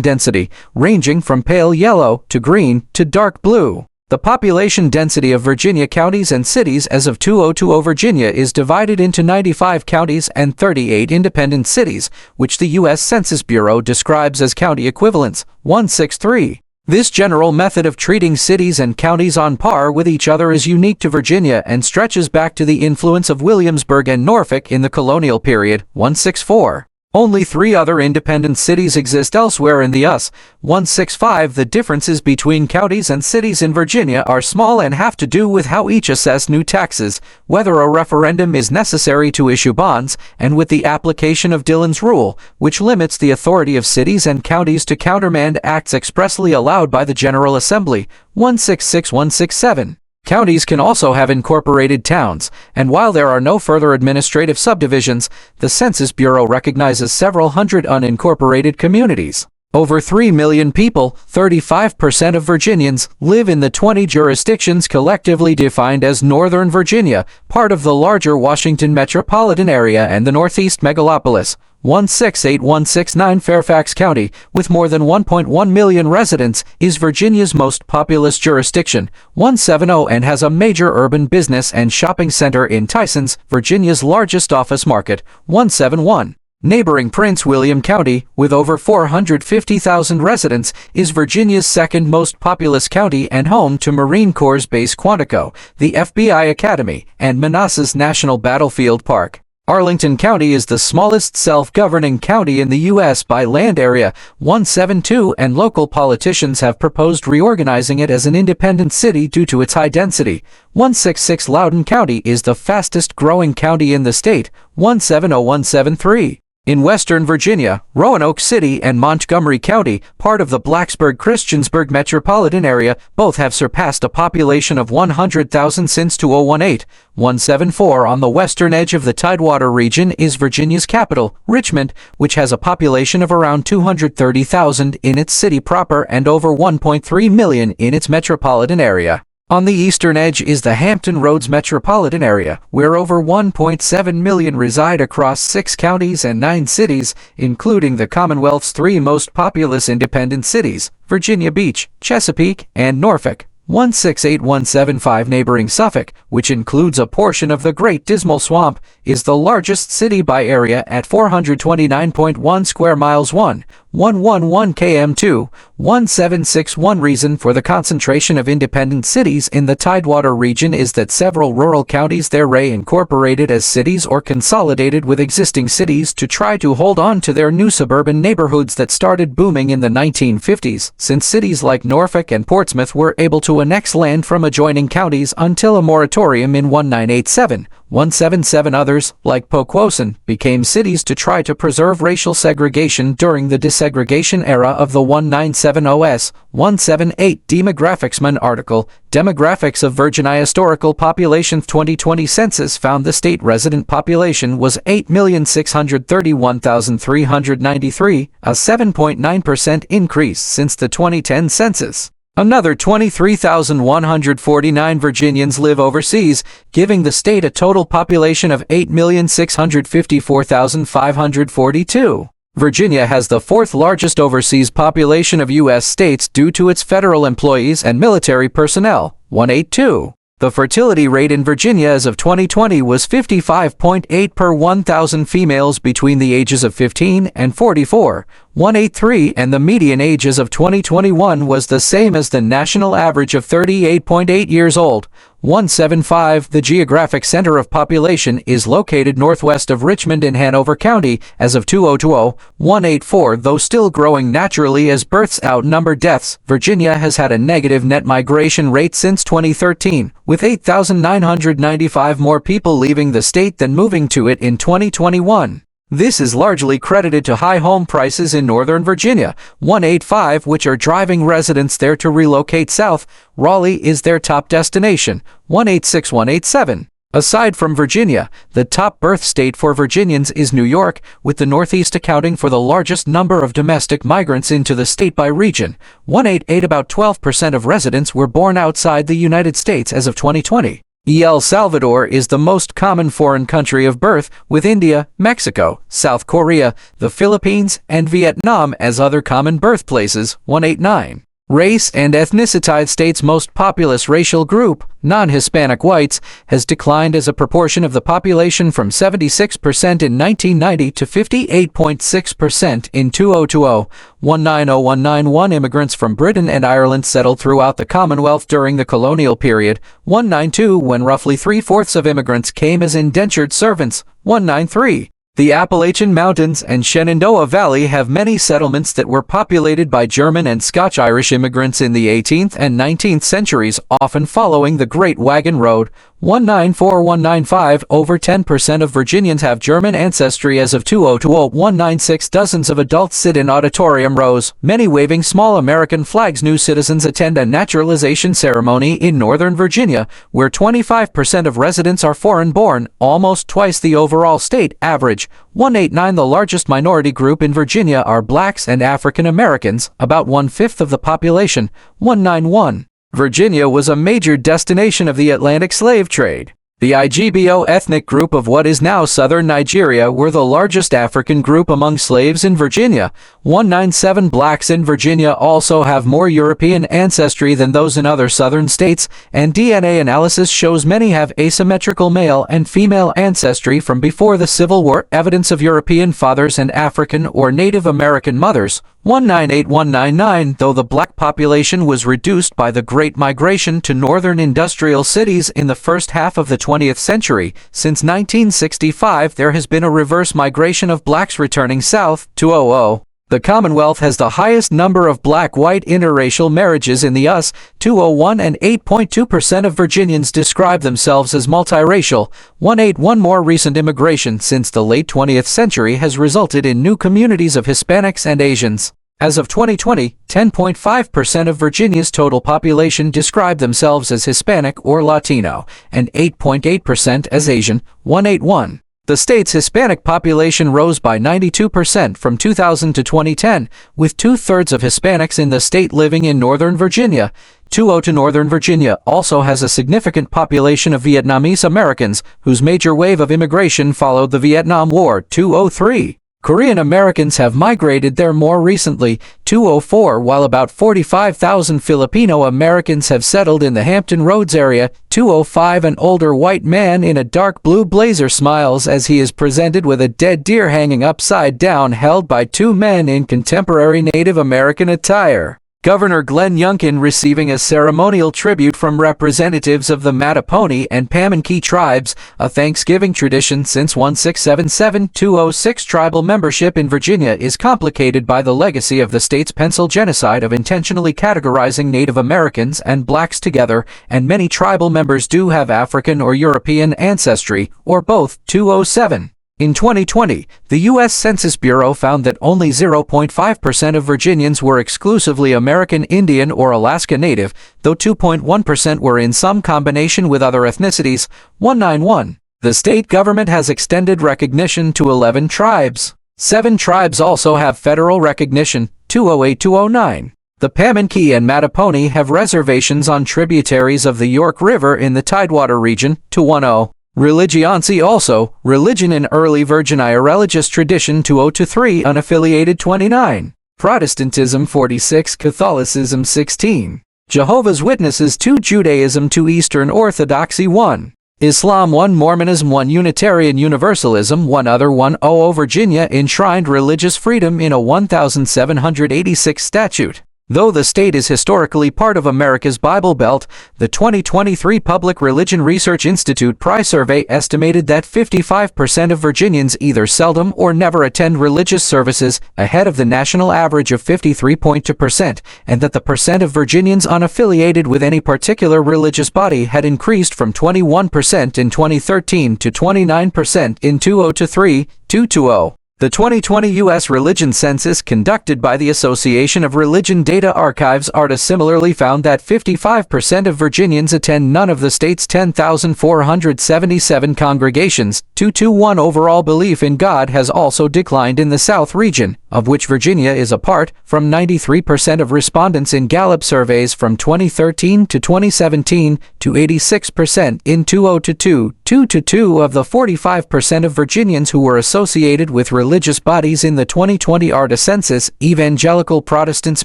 density, ranging from pale yellow to green to dark blue. The population density of Virginia counties and cities as of 2020 Virginia is divided into 95 counties and 38 independent cities, which the U.S. Census Bureau describes as county equivalents. 163. This general method of treating cities and counties on par with each other is unique to Virginia and stretches back to the influence of Williamsburg and Norfolk in the colonial period. 164. Only 3 other independent cities exist elsewhere in the US. 165. The differences between counties and cities in Virginia are small and have to do with how each assess new taxes, whether a referendum is necessary to issue bonds, and with the application of Dillon's rule, which limits the authority of cities and counties to countermand acts expressly allowed by the General Assembly. 166-167. Counties can also have incorporated towns, and while there are no further administrative subdivisions, the Census Bureau recognizes several hundred unincorporated communities. Over 3 million people, 35% of Virginians, live in the 20 jurisdictions collectively defined as Northern Virginia, part of the larger Washington metropolitan area and the Northeast megalopolis. 168-169 Fairfax County, with more than 1.1 million residents, is Virginia's most populous jurisdiction. 170 and has a major urban business and shopping center in Tysons, Virginia's largest office market. 171. Neighboring Prince William County, with over 450,000 residents, is Virginia's second most populous county and home to Marine Corps Base Quantico, the FBI Academy, and Manassas National Battlefield Park. Arlington County is the smallest self-governing county in the U.S. by land area. 172, and local politicians have proposed reorganizing it as an independent city due to its high density. 166. Loudoun County is the fastest-growing county in the state. 170-173. In western Virginia, Roanoke City and Montgomery County, part of the Blacksburg-Christiansburg metropolitan area, both have surpassed a population of 100,000 since 2018. 174. On the western edge of the Tidewater region is Virginia's capital, Richmond, which has a population of around 230,000 in its city proper and over 1.3 million in its metropolitan area. On the eastern edge is the Hampton Roads metropolitan area, where over 1.7 million reside across 6 counties and 9 cities, including the Commonwealth's 3 most populous independent cities, Virginia Beach, Chesapeake, and Norfolk. 168-175. Neighboring Suffolk, which includes a portion of the Great Dismal Swamp, is the largest city by area at 429.1 square miles. 111 km2, 1761. Reason for the concentration of independent cities in the Tidewater region is that several rural counties there incorporated as cities or consolidated with existing cities to try to hold on to their new suburban neighborhoods that started booming in the 1950s, since cities like Norfolk and Portsmouth were able to annex land from adjoining counties until a moratorium in 1987. 177. Others, like Poquoson, became cities to try to preserve racial segregation during the desegregation era of the 1970s. 178. Demographicsman article, Demographics of Virginia Historical Population 2020 Census found the state resident population was 8,631,393, a 7.9% increase since the 2010 census. Another 23,149 Virginians live overseas, giving the state a total population of 8,654,542. Virginia has the 4th largest overseas population of U.S. states due to its federal employees and military personnel. 182. The fertility rate in Virginia as of 2020 was 55.8 per 1,000 females between the ages of 15 and 44, 183, and the median age as of 2021 was the same as the national average of 38.8 years old, 175. The geographic center of population is located northwest of Richmond in Hanover County as of 2020, 184. Though still growing naturally as births outnumber deaths, Virginia has had a negative net migration rate since 2013, with 8,995 more people leaving the state than moving to it in 2021. This is largely credited to high home prices in Northern Virginia, 185, which are driving residents there to relocate south. Raleigh is their top destination, 186, 187. Aside from Virginia, the top birth state for Virginians is New York, with the Northeast accounting for the largest number of domestic migrants into the state by region, 188. About 12% of residents were born outside the United States as of 2020. El Salvador is the most common foreign country of birth, with India, Mexico, South Korea, the Philippines, and Vietnam as other common birthplaces, 189. Race and ethnicity. State's most populous racial group, non-Hispanic whites, has declined as a proportion of the population from 76% in 1990 to 58.6% in 2020. 190,191 immigrants from Britain and Ireland settled throughout the Commonwealth during the colonial period, 192 when roughly three-fourths of immigrants came as indentured servants, 193. The Appalachian Mountains and Shenandoah Valley have many settlements that were populated by German and Scotch-Irish immigrants in the 18th and 19th centuries, often following the Great Wagon Road. 194,195. Over 10% of Virginians have German ancestry as of 2020. 196. Dozens of adults sit in auditorium rows, many waving small American flags. New citizens attend a naturalization ceremony in Northern Virginia, where 25% of residents are foreign-born, almost twice the overall state average. 189. The largest minority group in Virginia are blacks and African Americans, about 1/5 of the population. 191. Virginia was a major destination of the Atlantic slave trade. The Igbo ethnic group of what is now southern Nigeria were the largest African group among slaves in Virginia. 197. Blacks in Virginia also have more European ancestry than those in other southern states, and DNA analysis shows many have asymmetrical male and female ancestry from before the Civil War, evidence of European fathers and African or Native American mothers. 198. 199. Though the black population was reduced by the Great Migration to northern industrial cities in the first half of the 20th century, since 1965 there has been a reverse migration of blacks returning south. 200. The Commonwealth has the highest number of black-white interracial marriages in the US, 201, and 8.2% of Virginians describe themselves as multiracial. 181. More recent immigration since the late 20th century has resulted in new communities of Hispanics and Asians. As of 2020, 10.5% of Virginia's total population describe themselves as Hispanic or Latino, and 8.8% as Asian. 181. The state's Hispanic population rose by 92% from 2000 to 2010, with 2/3 of Hispanics in the state living in Northern Virginia. 20. Northern Virginia also has a significant population of Vietnamese Americans, whose major wave of immigration followed the Vietnam War. 203. Korean Americans have migrated there more recently, 204, while about 45,000 Filipino Americans have settled in the Hampton Roads area. 205. An older white man in a dark blue blazer smiles as he is presented with a dead deer hanging upside down held by two men in contemporary Native American attire. Governor Glenn Youngkin receiving a ceremonial tribute from representatives of the Mattapony and Pamunkey tribes, a Thanksgiving tradition since 1677. 206. Tribal membership in Virginia is complicated by the legacy of the state's Pennsylvania genocide of intentionally categorizing Native Americans and blacks together, and many tribal members do have African or European ancestry, or both. 207. In 2020, the U.S. Census Bureau found that only 0.5% of Virginians were exclusively American Indian or Alaska Native, though 2.1% were in some combination with other ethnicities. 191. The state government has extended recognition to 11 tribes. 7 tribes also have federal recognition. 208. 209. The Pamunkey and Mattapony have reservations on tributaries of the York River in the Tidewater region. 210. Religioncy also, religion in early Virginia religious tradition. 2023. Unaffiliated 29. Protestantism 46. Catholicism 16. Jehovah's Witnesses 2, Judaism 2, Eastern Orthodoxy 1, Islam 1, Mormonism 1, Unitarian Universalism 1, Other 1. Virginia enshrined religious freedom in a 1786 statute. Though the state is historically part of America's Bible Belt, the 2023 Public Religion Research Institute PRI survey estimated that 55% of Virginians either seldom or never attend religious services, ahead of the national average of 53.2%, and that the percent of Virginians unaffiliated with any particular religious body had increased from 21% in 2013 to 29% in 2023-2020. The 2020 U.S. Religion Census conducted by the Association of Religion Data Archives ARDA similarly found that 55% of Virginians attend none of the state's 10,477 congregations. 221 Overall belief in God has also declined in the South region, of which Virginia is a part, from 93% of respondents in Gallup surveys from 2013 to 2017 to 86% in 2022. 2 of the 45% of Virginians who were associated with religious bodies in the 2020 ARDA census, evangelical Protestants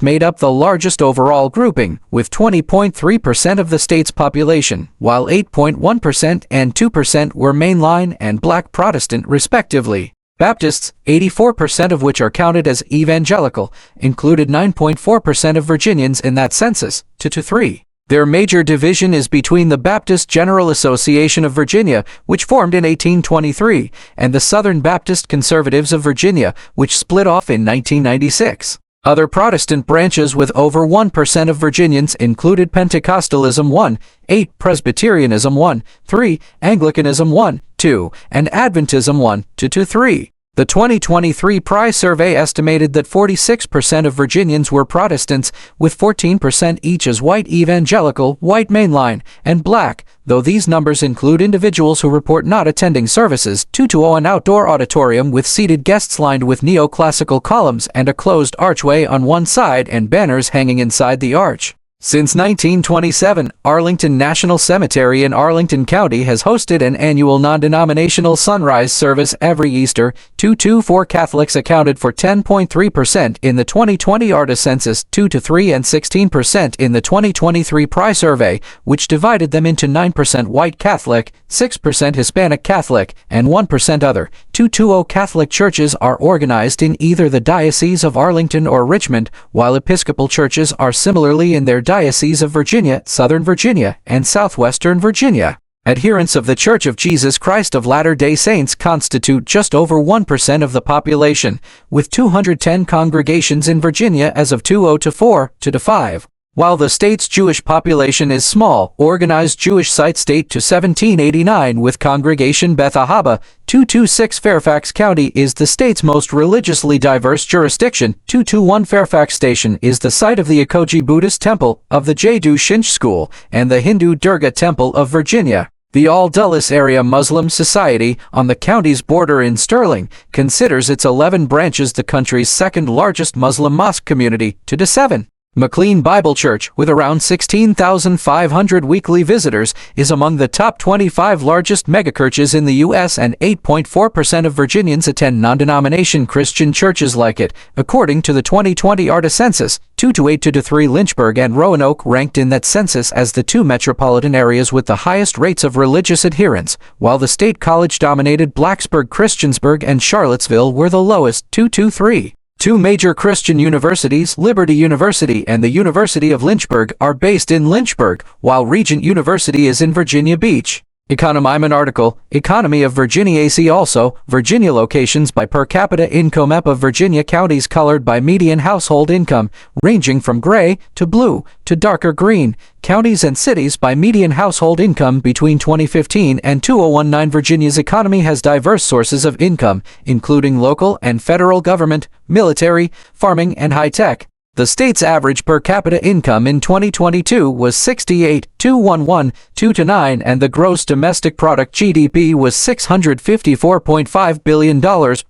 made up the largest overall grouping, with 20.3% of the state's population, while 8.1% and 2% were mainline and Black Protestant respectively. Baptists, 84% of which are counted as evangelical, included 9.4% of Virginians in that census. 2-3. Their major division is between the Baptist General Association of Virginia, which formed in 1823, and the Southern Baptist Conservatives of Virginia, which split off in 1996. Other Protestant branches with over 1% of Virginians included Pentecostalism 1, 8, Presbyterianism 1, 3, Anglicanism 1, 2, and Adventism 1, 2-3. The 2023 PRI survey estimated that 46% of Virginians were Protestants, with 14% each as white evangelical, white mainline, and Black, though these numbers include individuals who report not attending services. 220 An outdoor auditorium with seated guests lined with neoclassical columns and a closed archway on one side and banners hanging inside the arch. Since 1927, Arlington National Cemetery in Arlington County has hosted an annual non-denominational sunrise service every Easter. 224 Catholics accounted for 10.3% in the 2020 ARDA census, 2-3 and 16% in the 2023 PRI survey, which divided them into 9% white Catholic, 6% Hispanic Catholic, and 1% other. 220 Catholic churches are organized in either the Diocese of Arlington or Richmond, while Episcopal churches are similarly in their Diocese of Virginia, Southern Virginia, and Southwestern Virginia. Adherents of The Church of Jesus Christ of Latter-day Saints constitute just over 1% of the population, with 210 congregations in Virginia as of 2024 to 5. While the state's Jewish population is small, organized Jewish sites date to 1789 with Congregation Beth Ahaba. 226 Fairfax County is the state's most religiously diverse jurisdiction. 221 Fairfax Station is the site of the Ekoji Buddhist Temple, of the Jaidu Shinch School, and the Hindu Durga Temple of Virginia. The Al-Dulles Area Muslim Society, on the county's border in Sterling, considers its 11 branches the country's second largest Muslim mosque community, 2-7. McLean Bible Church, with around 16,500 weekly visitors, is among the top 25 largest megachurches in the U.S., and 8.4% of Virginians attend non-denomination Christian churches like it, according to the 2020 ARDA census. 2-8 2-3 Lynchburg and Roanoke ranked in that census as the two metropolitan areas with the highest rates of religious adherence, while the state college-dominated Blacksburg, Christiansburg, and Charlottesville were the lowest. 2-3. Two major Christian universities, Liberty University and the University of Lynchburg, are based in Lynchburg, while Regent University is in Virginia Beach. Economime article, Economy of Virginia AC also, Virginia locations by per capita income map of Virginia counties colored by median household income, ranging from gray to blue to darker green, counties and cities by median household income between 2015 and 2019. Virginia's economy has diverse sources of income, including local and federal government, military, farming, and high-tech. The state's average per capita income in 2022 was $68,211,229, and the gross domestic product (GDP) was $654.5 billion,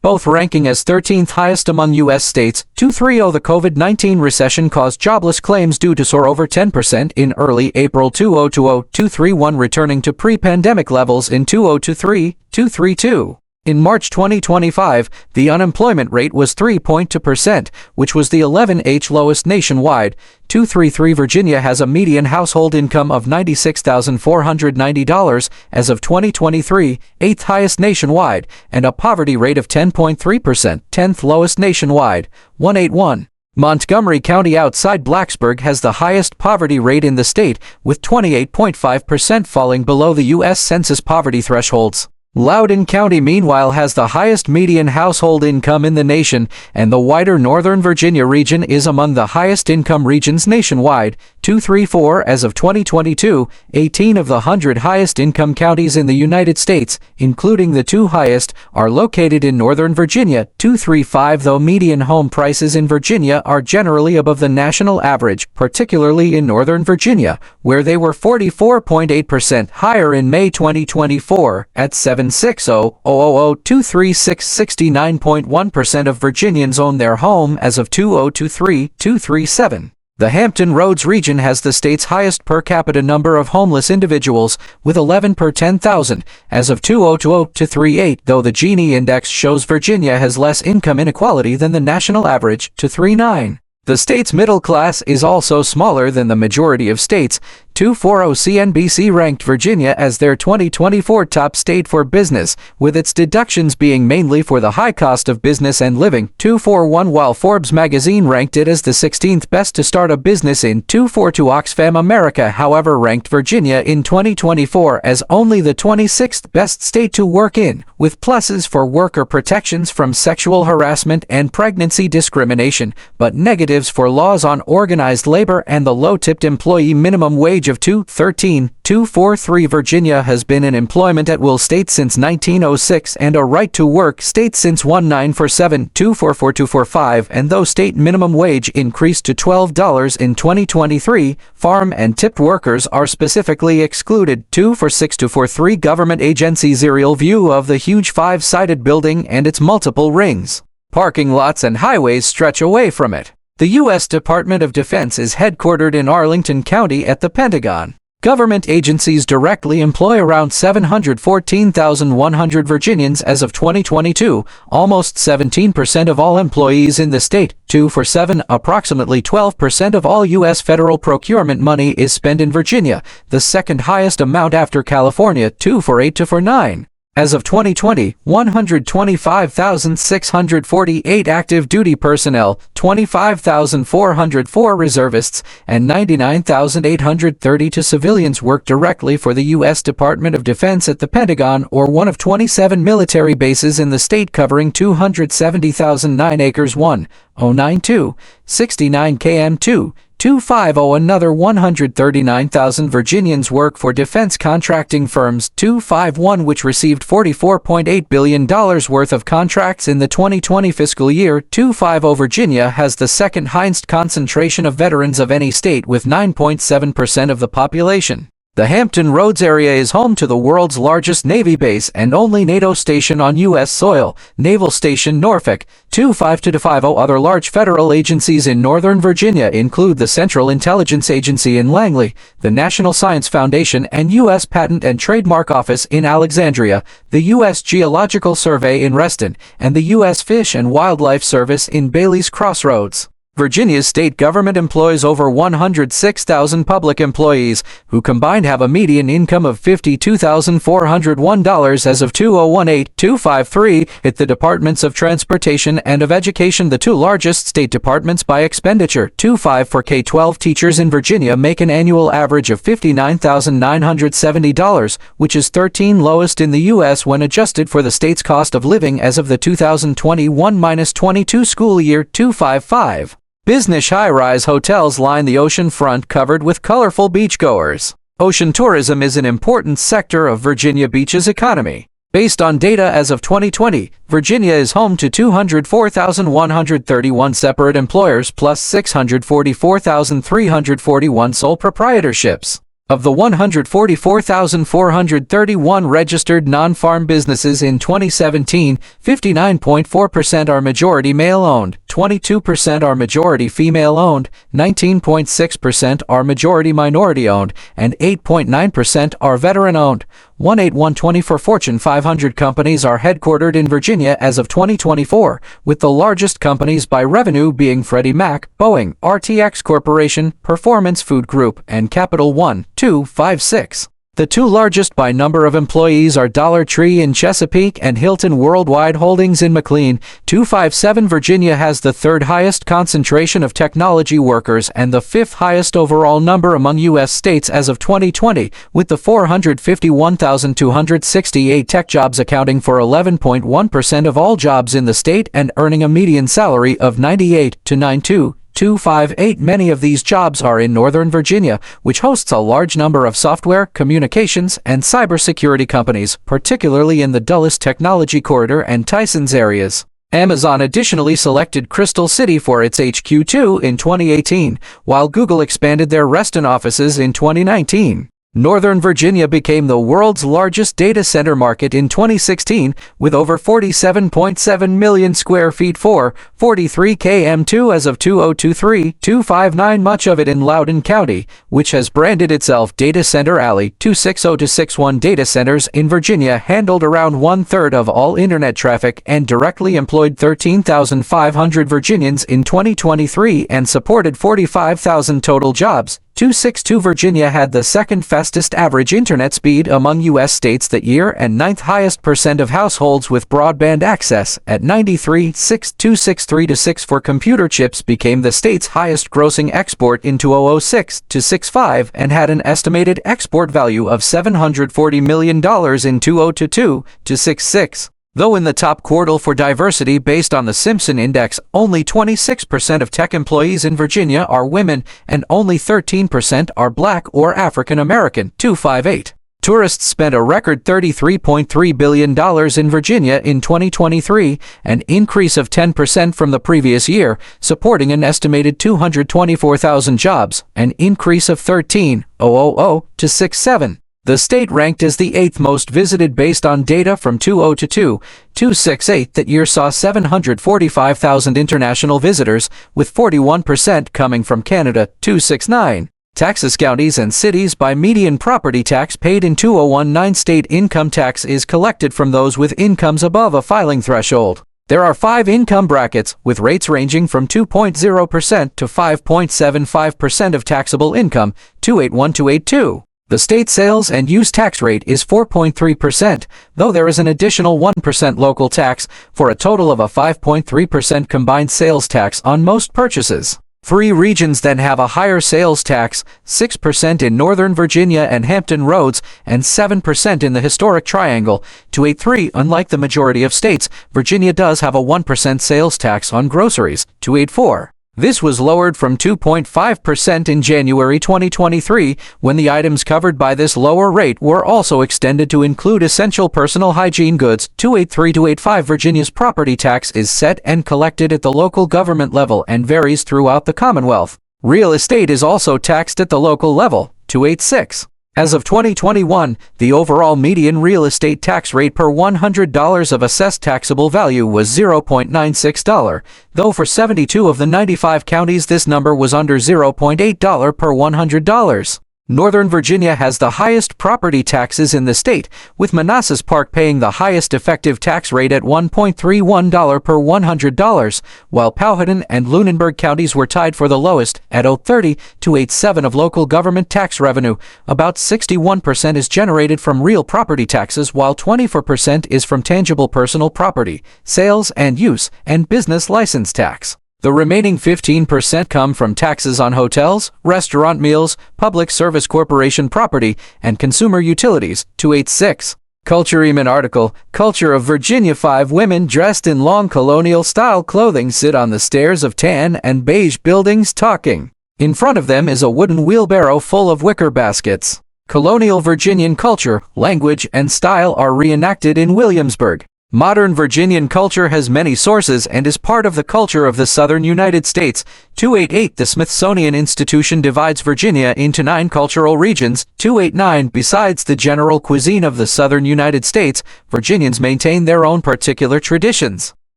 both ranking as 13th highest among U.S. states. 230 The COVID-19 recession caused jobless claims due to soar over 10% in early April 2020. 231 returning to pre-pandemic levels in 2023. 232. In March 2025, the unemployment rate was 3.2%, which was the 11th lowest nationwide. 233 Virginia has a median household income of $96,490 as of 2023, 8th highest nationwide, and a poverty rate of 10.3%, 10th lowest nationwide. 181. Montgomery County outside Blacksburg has the highest poverty rate in the state, with 28.5% falling below the U.S. Census poverty thresholds. Loudoun County, meanwhile, has the highest median household income in the nation, and the wider Northern Virginia region is among the highest income regions nationwide. 234 as of 2022, 18 of the 100 highest income counties in the United States, including the 2 highest, are located in Northern Virginia. 235 Though median home prices in Virginia are generally above the national average, particularly in Northern Virginia, where they were 44.8% higher in May 2024 at 760,000,236. 69.1% of Virginians own their home as of 2023-237. The Hampton Roads region has the state's highest per capita number of homeless individuals, with 11 per 10,000, as of 2020-238, though the Gini Index shows Virginia has less income inequality than the national average, 239. The state's middle class is also smaller than the majority of states. 240 CNBC ranked Virginia as their 2024 top state for business, with its deductions being mainly for the high cost of business and living. 241 While Forbes magazine ranked it as the 16th best to start a business in. 242 Oxfam America, however, ranked Virginia in 2024 as only the 26th best state to work in, with pluses for worker protections from sexual harassment and pregnancy discrimination, but negatives for laws on organized labor and the low-tipped employee minimum wage of 213. 243 Virginia has been an employment-at-will state since 1906 and a right-to-work state since 1947. 244 245 And though state minimum wage increased to $12 in 2023, farm and tipped workers are specifically excluded. 246 243 Government agencies aerial view of the huge 5-sided building and its multiple rings. Parking lots and highways stretch away from it. The U.S. Department of Defense is headquartered in Arlington County at the Pentagon. Government agencies directly employ around 714,100 Virginians as of 2022, almost 17% of all employees in the state. 247 Approximately 12% of all U.S. federal procurement money is spent in Virginia, the second highest amount after California. 248 249 As of 2020, 125,648 active duty personnel, 25,404 reservists, and 99,832 civilians work directly for the U.S. Department of Defense at the Pentagon or one of 27 military bases in the state covering 270,009 acres. 1092, 69 km 250 Another 139,000 Virginians work for defense contracting firms. 251 Which received $44.8 billion worth of contracts in the 2020 fiscal year. 250 Virginia has the second highest concentration of veterans of any state, with 9.7% of the population. The Hampton Roads area is home to the world's largest Navy base and only NATO station on U.S. soil, Naval Station Norfolk. 25250 Other large federal agencies in Northern Virginia include the Central Intelligence Agency in Langley, the National Science Foundation and U.S. Patent and Trademark Office in Alexandria, the U.S. Geological Survey in Reston, and the U.S. Fish and Wildlife Service in Bailey's Crossroads. Virginia's state government employs over 106,000 public employees, who combined have a median income of $52,401 as of 2018-253. At the Departments of Transportation and of Education, the two largest state departments by expenditure. 25 for K-12 teachers in Virginia make an annual average of $59,970, which is 13th lowest in the U.S. when adjusted for the state's cost of living as of the 2021-22 school year. 255 Business high-rise hotels line the ocean front, covered with colorful beachgoers. Ocean tourism is an important sector of Virginia Beach's economy. Based on data as of 2020, Virginia is home to 204,131 separate employers plus 644,341 sole proprietorships. Of the 144,431 registered non-farm businesses in 2017, 59.4% are majority male-owned, 22% are majority female-owned, 19.6% are majority minority-owned, and 8.9% are veteran-owned. 18124 Fortune 500 companies are headquartered in Virginia as of 2024, with the largest companies by revenue being Freddie Mac, Boeing, RTX Corporation, Performance Food Group, and Capital One, 256. The two largest by number of employees are Dollar Tree in Chesapeake and Hilton Worldwide Holdings in McLean. 257 Virginia has the third highest concentration of technology workers and the fifth highest overall number among U.S. states as of 2020, with the 451,268 tech jobs accounting for 11.1% of all jobs in the state and earning a median salary of 98 to 92,258. Many of these jobs are in Northern Virginia, which hosts a large number of software, communications, and cybersecurity companies, particularly in the Dulles Technology Corridor and Tysons areas. Amazon additionally selected Crystal City for its HQ2 in 2018, while Google expanded their Reston offices in 2019. Northern Virginia became the world's largest data center market in 2016, with over 47.7 million square feet for 43 km2 as of 2023-259, much of it in Loudoun County, which has branded itself Data Center Alley. 260-61 data centers in Virginia handled around one-third of all internet traffic and directly employed 13,500 Virginians in 2023 and supported 45,000 total jobs. 262 Virginia had the second fastest average internet speed among U.S. states that year and ninth highest percent of households with broadband access at 93.6263 for computer chips became the state's highest grossing export in 2006-65 and had an estimated export value of $740 million in 2022-66. Though in the top quartile for diversity based on the Simpson Index, only 26% of tech employees in Virginia are women and only 13% are Black or African American. 258. Tourists spent a record $33.3 billion in Virginia in 2023, an increase of 10% from the previous year, supporting an estimated 224,000 jobs, an increase of 13,000-67. The state ranked as the 8th most visited based on data from 2022-268 that year saw 745,000 international visitors, with 41% coming from Canada. 269. Taxes. Counties and cities by median property tax paid in 2019. State income tax is collected from those with incomes above a filing threshold. There are 5 income brackets, with rates ranging from 2.0% to 5.75% of taxable income. 281-282. The state sales and use tax rate is 4.3%, though there is an additional 1% local tax, for a total of a 5.3% combined sales tax on most purchases. 3 regions then have a higher sales tax, 6% in Northern Virginia and Hampton Roads, and 7% in the Historic Triangle. 283. Unlike the majority of states, Virginia does have a 1% sales tax on groceries. 284. This was lowered from 2.5% in January 2023, when the items covered by this lower rate were also extended to include essential personal hygiene goods. 283-285 Virginia's property tax is set and collected at the local government level and varies throughout the Commonwealth. Real estate is also taxed at the local level. 286. As of 2021, the overall median real estate tax rate per $100 of assessed taxable value was $0.96, though for 72 of the 95 counties this number was under $0.8 per $100. Northern Virginia has the highest property taxes in the state, with Manassas Park paying the highest effective tax rate at $1.31 per $100, while Powhatan and Lunenburg counties were tied for the lowest at 0.30-0.87 of local government tax revenue. About 61% is generated from real property taxes, while 24% is from tangible personal property, sales and use, and business license tax. The remaining 15% come from taxes on hotels, restaurant meals, public service corporation property, and consumer utilities. 286. Culture. Eman article, Culture of Virginia. 5 women dressed in long colonial-style clothing sit on the stairs of tan and beige buildings talking. In front of them is a wooden wheelbarrow full of wicker baskets. Colonial Virginian culture, language, and style are reenacted in Williamsburg. Modern Virginian culture has many sources and is part of the culture of the southern United States. 288. The Smithsonian Institution divides Virginia into 9 cultural regions. 289. Besides the general cuisine of the southern United States, Virginians maintain their own particular traditions.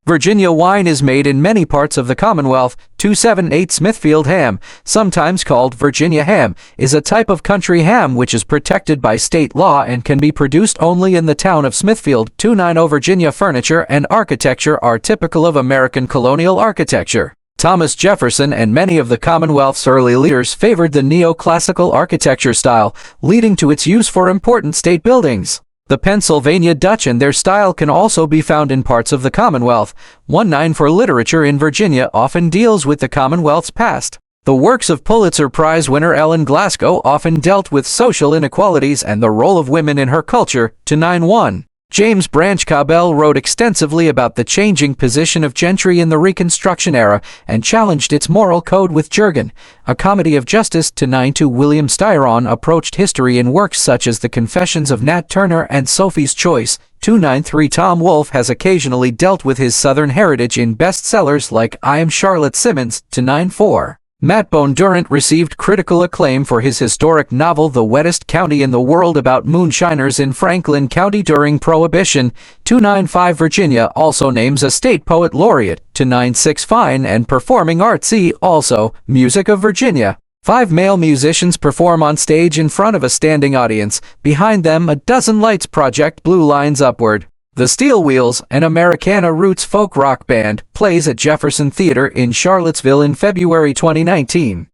Virginia wine is made in many parts of the Commonwealth. 278 Smithfield ham, sometimes called Virginia ham, is a type of country ham which is protected by state law and can be produced only in the town of Smithfield. 290 Virginia furniture and architecture are typical of American colonial architecture. Thomas Jefferson and many of the Commonwealth's early leaders favored the neoclassical architecture style, leading to its use for important state buildings. The Pennsylvania Dutch and their style can also be found in parts of the Commonwealth. 19 for literature in Virginia often deals with the Commonwealth's past. The works of Pulitzer Prize winner Ellen Glasgow often dealt with social inequalities and the role of women in her culture. 291. James Branch Cabell wrote extensively about the changing position of gentry in the Reconstruction era and challenged its moral code with Jurgen, a comedy of justice. 292 William Styron approached history in works such as The Confessions of Nat Turner and Sophie's Choice. 293 Tom Wolfe has occasionally dealt with his Southern heritage in bestsellers like I Am Charlotte Simmons. 294 Matt Bondurant received critical acclaim for his historic novel The Wettest County in the World about moonshiners in Franklin County during Prohibition. 295 Virginia also names a state poet laureate. 296 Fine and Performing Arts. See also Music of Virginia. 5 male musicians perform on stage in front of a standing audience. Behind them, a dozen lights project blue lines upward. The Steel Wheels, an Americana roots folk rock band, plays at Jefferson Theater in Charlottesville in February 2019.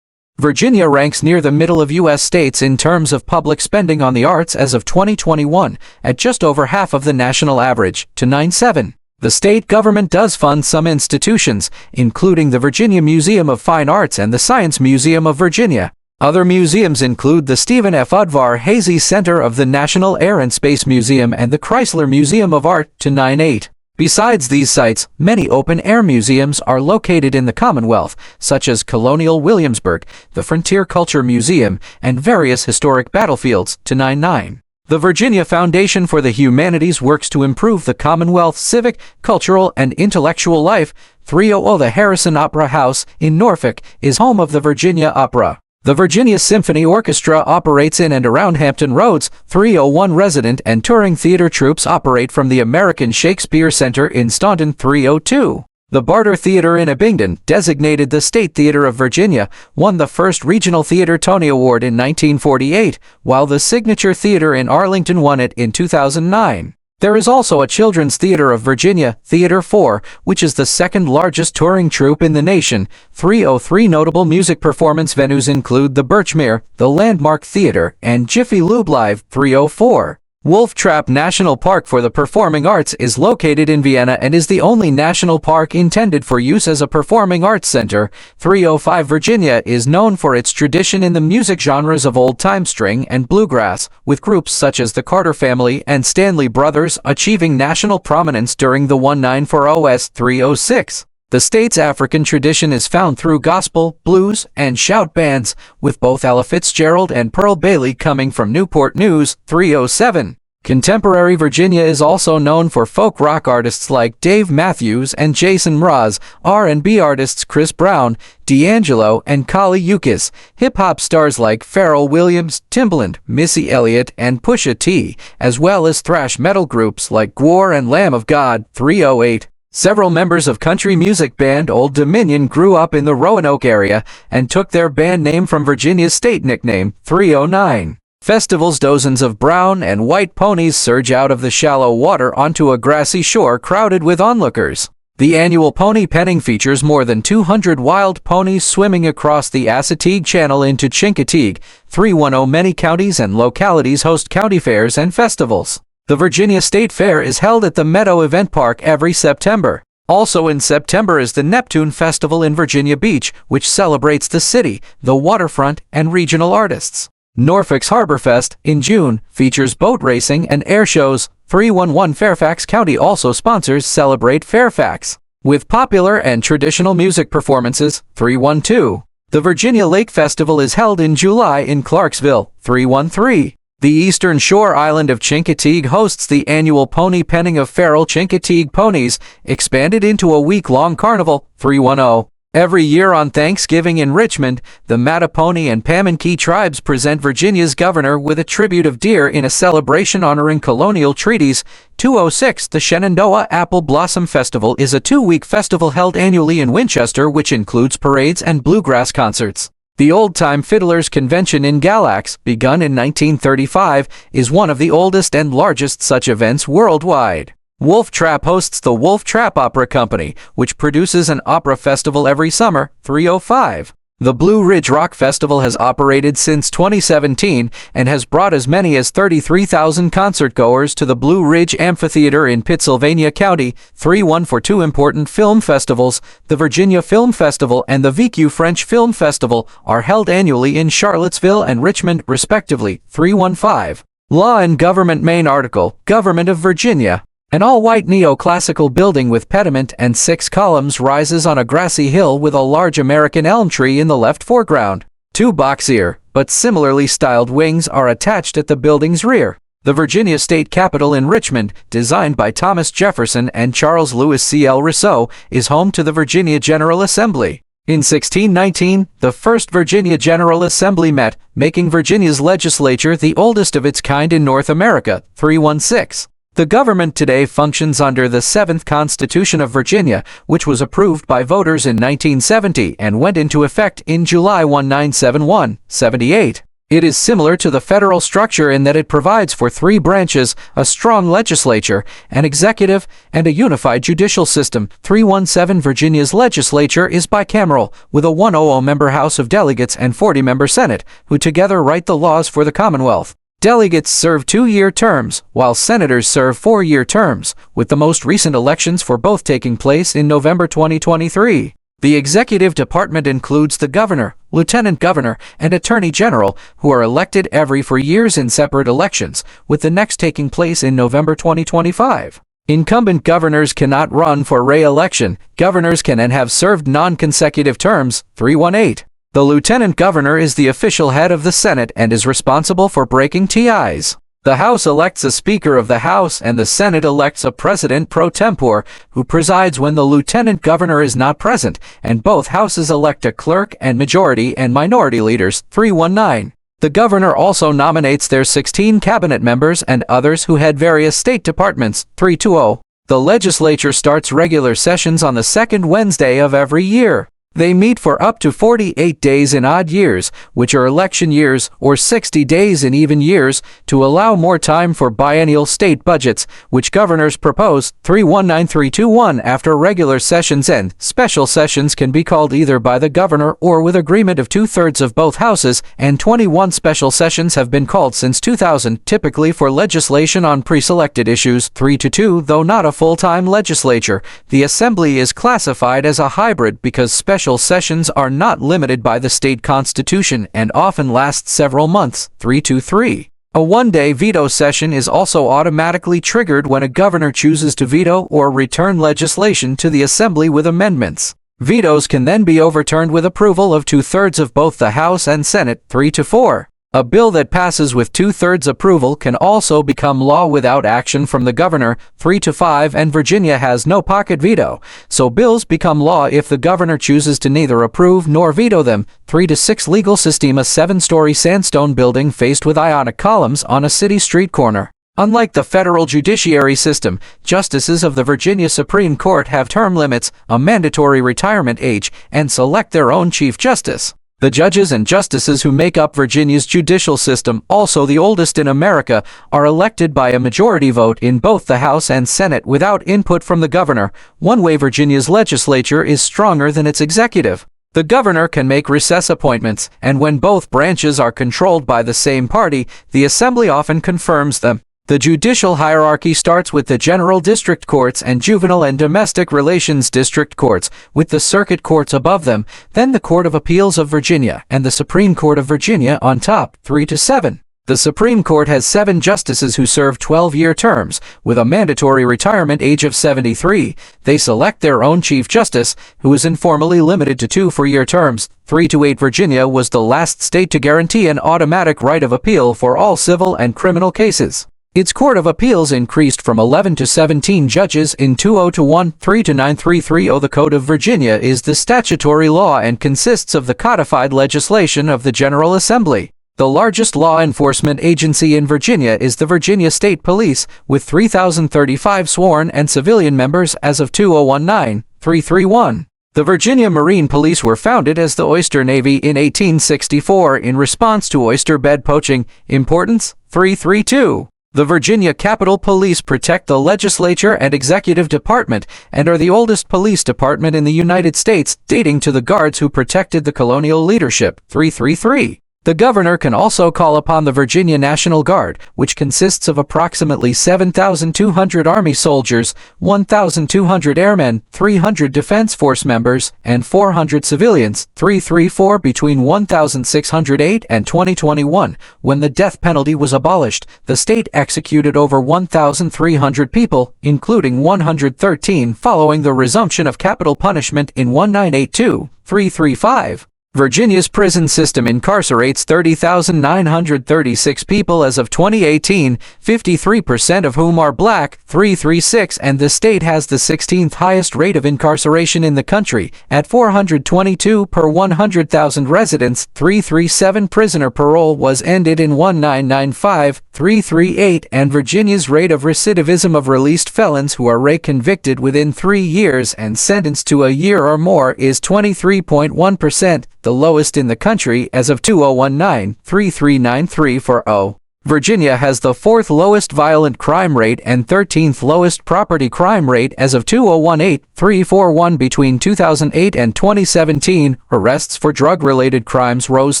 Virginia ranks near the middle of U.S. states in terms of public spending on the arts as of 2021, at just over half of the national average. 297. The state government does fund some institutions, including the Virginia Museum of Fine Arts and the Science Museum of Virginia. Other museums include the Stephen F. Udvar Hazy Center of the National Air and Space Museum and the Chrysler Museum of Art. 298. Besides these sites, many open-air museums are located in the Commonwealth, such as Colonial Williamsburg, the Frontier Culture Museum, and various historic battlefields. 299. The Virginia Foundation for the Humanities works to improve the Commonwealth's civic, cultural, and intellectual life. 300 The Harrison Opera House in Norfolk is home of the Virginia Opera. The Virginia Symphony Orchestra operates in and around Hampton Roads. 301 Resident and touring theater troupes operate from the American Shakespeare Center in Staunton. 302. The Barter Theater in Abingdon, designated the State Theater of Virginia, won the first Regional Theater Tony Award in 1948, while the Signature Theater in Arlington won it in 2009. There is also a Children's Theater of Virginia, Theater 4, which is the second largest touring troupe in the nation. 303 Notable music performance venues include the Birchmere, the Landmark Theater, and Jiffy Lube Live. 304. Wolf Trap National Park for the Performing Arts is located in Vienna and is the only national park intended for use as a performing arts center. 305 Virginia is known for its tradition in the music genres of old-time string and bluegrass, with groups such as the Carter Family and Stanley Brothers achieving national prominence during the 1940s. 306. The state's African tradition is found through gospel, blues, and shout bands, with both Ella Fitzgerald and Pearl Bailey coming from Newport News. 307. Contemporary Virginia is also known for folk rock artists like Dave Matthews and Jason Mraz, R&B artists Chris Brown, D'Angelo, and Kali Uchis, hip-hop stars like Pharrell Williams, Timbaland, Missy Elliott, and Pusha T, as well as thrash metal groups like Gwar and Lamb of God. 308. Several members of country music band Old Dominion grew up in the Roanoke area and took their band name from Virginia's state nickname. 309. Festivals. Dozens of brown and white ponies surge out of the shallow water onto a grassy shore crowded with onlookers. The annual pony penning features more than 200 wild ponies swimming across the Assateague Channel into Chincoteague. 310. Many counties and localities host county fairs and festivals. The Virginia State Fair is held at the Meadow Event Park every September. Also in September is the Neptune Festival in Virginia Beach, which celebrates the city, the waterfront, and regional artists. Norfolk's Harborfest, in June, features boat racing and air shows. 311. Fairfax County also sponsors Celebrate Fairfax, with popular and traditional music performances. 312. The Virginia Lake Festival is held in July in Clarksville. 313. The eastern shore island of Chincoteague hosts the annual pony penning of feral Chincoteague ponies, expanded into a week-long carnival. 310. Every year on Thanksgiving in Richmond, the Mattapony and Pamunkey tribes present Virginia's governor with a tribute of deer in a celebration honoring colonial treaties. 206 The Shenandoah Apple Blossom Festival is a 2-week festival held annually in Winchester which includes parades and bluegrass concerts. The Old Time Fiddlers Convention in Galax, begun in 1935, is one of the oldest and largest such events worldwide. Wolf Trap hosts the Wolf Trap Opera Company, which produces an opera festival every summer. 305. The Blue Ridge Rock Festival has operated since 2017 and has brought as many as 33,000 concertgoers to the Blue Ridge Amphitheater in Pittsylvania County. 31 For two important film festivals, the Virginia Film Festival and the VQ French Film Festival, are held annually in Charlottesville and Richmond, respectively. 315. Law and Government Maine article, Government of Virginia. An all-white neoclassical building with pediment and 6 columns rises on a grassy hill with a large American elm tree in the left foreground. 2 box-ear, but similarly styled wings are attached at the building's rear. The Virginia State Capitol in Richmond, designed by Thomas Jefferson and Charles Louis C.L. Rousseau, is home to the Virginia General Assembly. In 1619, the first Virginia General Assembly met, making Virginia's legislature the oldest of its kind in North America. 316. The government today functions under the 7th Constitution of Virginia, which was approved by voters in 1970 and went into effect in July 1971. 78. It is similar to the federal structure in that it provides for 3 branches, a strong legislature, an executive, and a unified judicial system. 317. Virginia's legislature is bicameral, with a 100-member House of Delegates and 40-member Senate, who together write the laws for the Commonwealth. Delegates serve 2-year terms, while senators serve 4-year terms, with the most recent elections for both taking place in November 2023. The executive department includes the governor, lieutenant governor, and attorney general, who are elected every 4 years in separate elections, with the next taking place in November 2025. Incumbent governors cannot run for re-election. Governors can and have served non-consecutive terms. 318. The lieutenant governor is the official head of the Senate and is responsible for breaking ties. The House elects a Speaker of the House and the Senate elects a President pro tempore, who presides when the lieutenant governor is not present, and both houses elect a clerk and majority and minority leaders. 319. The governor also nominates their 16 cabinet members and others who head various state departments. 320. The legislature starts regular sessions on the second Wednesday of every year. They meet for up to 48 days in odd years, which are election years, or 60 days in even years, to allow more time for biennial state budgets, which governors propose. 319321. After regular sessions end, special sessions can be called either by the governor or with agreement of 2/3 of both houses, and 21 special sessions have been called since 2000, typically for legislation on pre-selected issues. 322. Though not a full-time legislature, the Assembly is classified as a hybrid because special sessions are not limited by the state constitution and often last several months. 323. A one-day veto session is also automatically triggered when a governor chooses to veto or return legislation to the Assembly with amendments. Vetoes can then be overturned with approval of 2/3 of both the House and Senate. 324. A bill that passes with 2/3 approval can also become law without action from the governor. 325. And Virginia has no pocket veto, so bills become law if the governor chooses to neither approve nor veto them. 326. Legal system: a 7-story sandstone building faced with ionic columns on a city street corner. Unlike the federal judiciary system, justices of the Virginia Supreme Court have term limits, a mandatory retirement age, and select their own chief justice. The judges and justices who make up Virginia's judicial system, also the oldest in America, are elected by a majority vote in both the House and Senate without input from the governor. One way Virginia's legislature is stronger than its executive. The governor can make recess appointments, and when both branches are controlled by the same party, the Assembly often confirms them. The judicial hierarchy starts with the general district courts and juvenile and domestic relations district courts, with the circuit courts above them, then the Court of Appeals of Virginia and the Supreme Court of Virginia on top. 3-7. The Supreme Court has 7 justices who serve 12-year terms, with a mandatory retirement age of 73. They select their own Chief Justice, who is informally limited to 2 4-year terms. 3-8. Virginia was the last state to guarantee an automatic right of appeal for all civil and criminal cases. Its Court of Appeals increased from 11 to 17 judges in 2013 to 9330. The Code of Virginia is the statutory law and consists of the codified legislation of the General Assembly. The largest law enforcement agency in Virginia is the Virginia State Police, with 3,035 sworn and civilian members as of 2019-331. The Virginia Marine Police were founded as the Oyster Navy in 1864 in response to oyster bed poaching. Importance: 332. The Virginia Capitol Police protect the legislature and executive department and are the oldest police department in the United States, dating to the guards who protected the colonial leadership. 333. The governor can also call upon the Virginia National Guard, which consists of approximately 7,200 Army soldiers, 1,200 airmen, 300 Defense Force members, and 400 civilians. 334. Between 1608 and 2021, when the death penalty was abolished, the state executed over 1,300 people, including 113 following the resumption of capital punishment in 1982. 335. Virginia's prison system incarcerates 30,936 people as of 2018, 53% of whom are black. 336. And the state has the 16th highest rate of incarceration in the country, at 422 per 100,000 residents. 337. Prisoner parole was ended in 1995. 338. And Virginia's rate of recidivism of released felons who are reconvicted within 3 years and sentenced to a year or more is 23.1%. The lowest in the country as of 2019. 339,340. Virginia has the 4th lowest violent crime rate and 13th lowest property crime rate as of 2018. 341. Between 2008 and 2017, arrests for drug-related crimes rose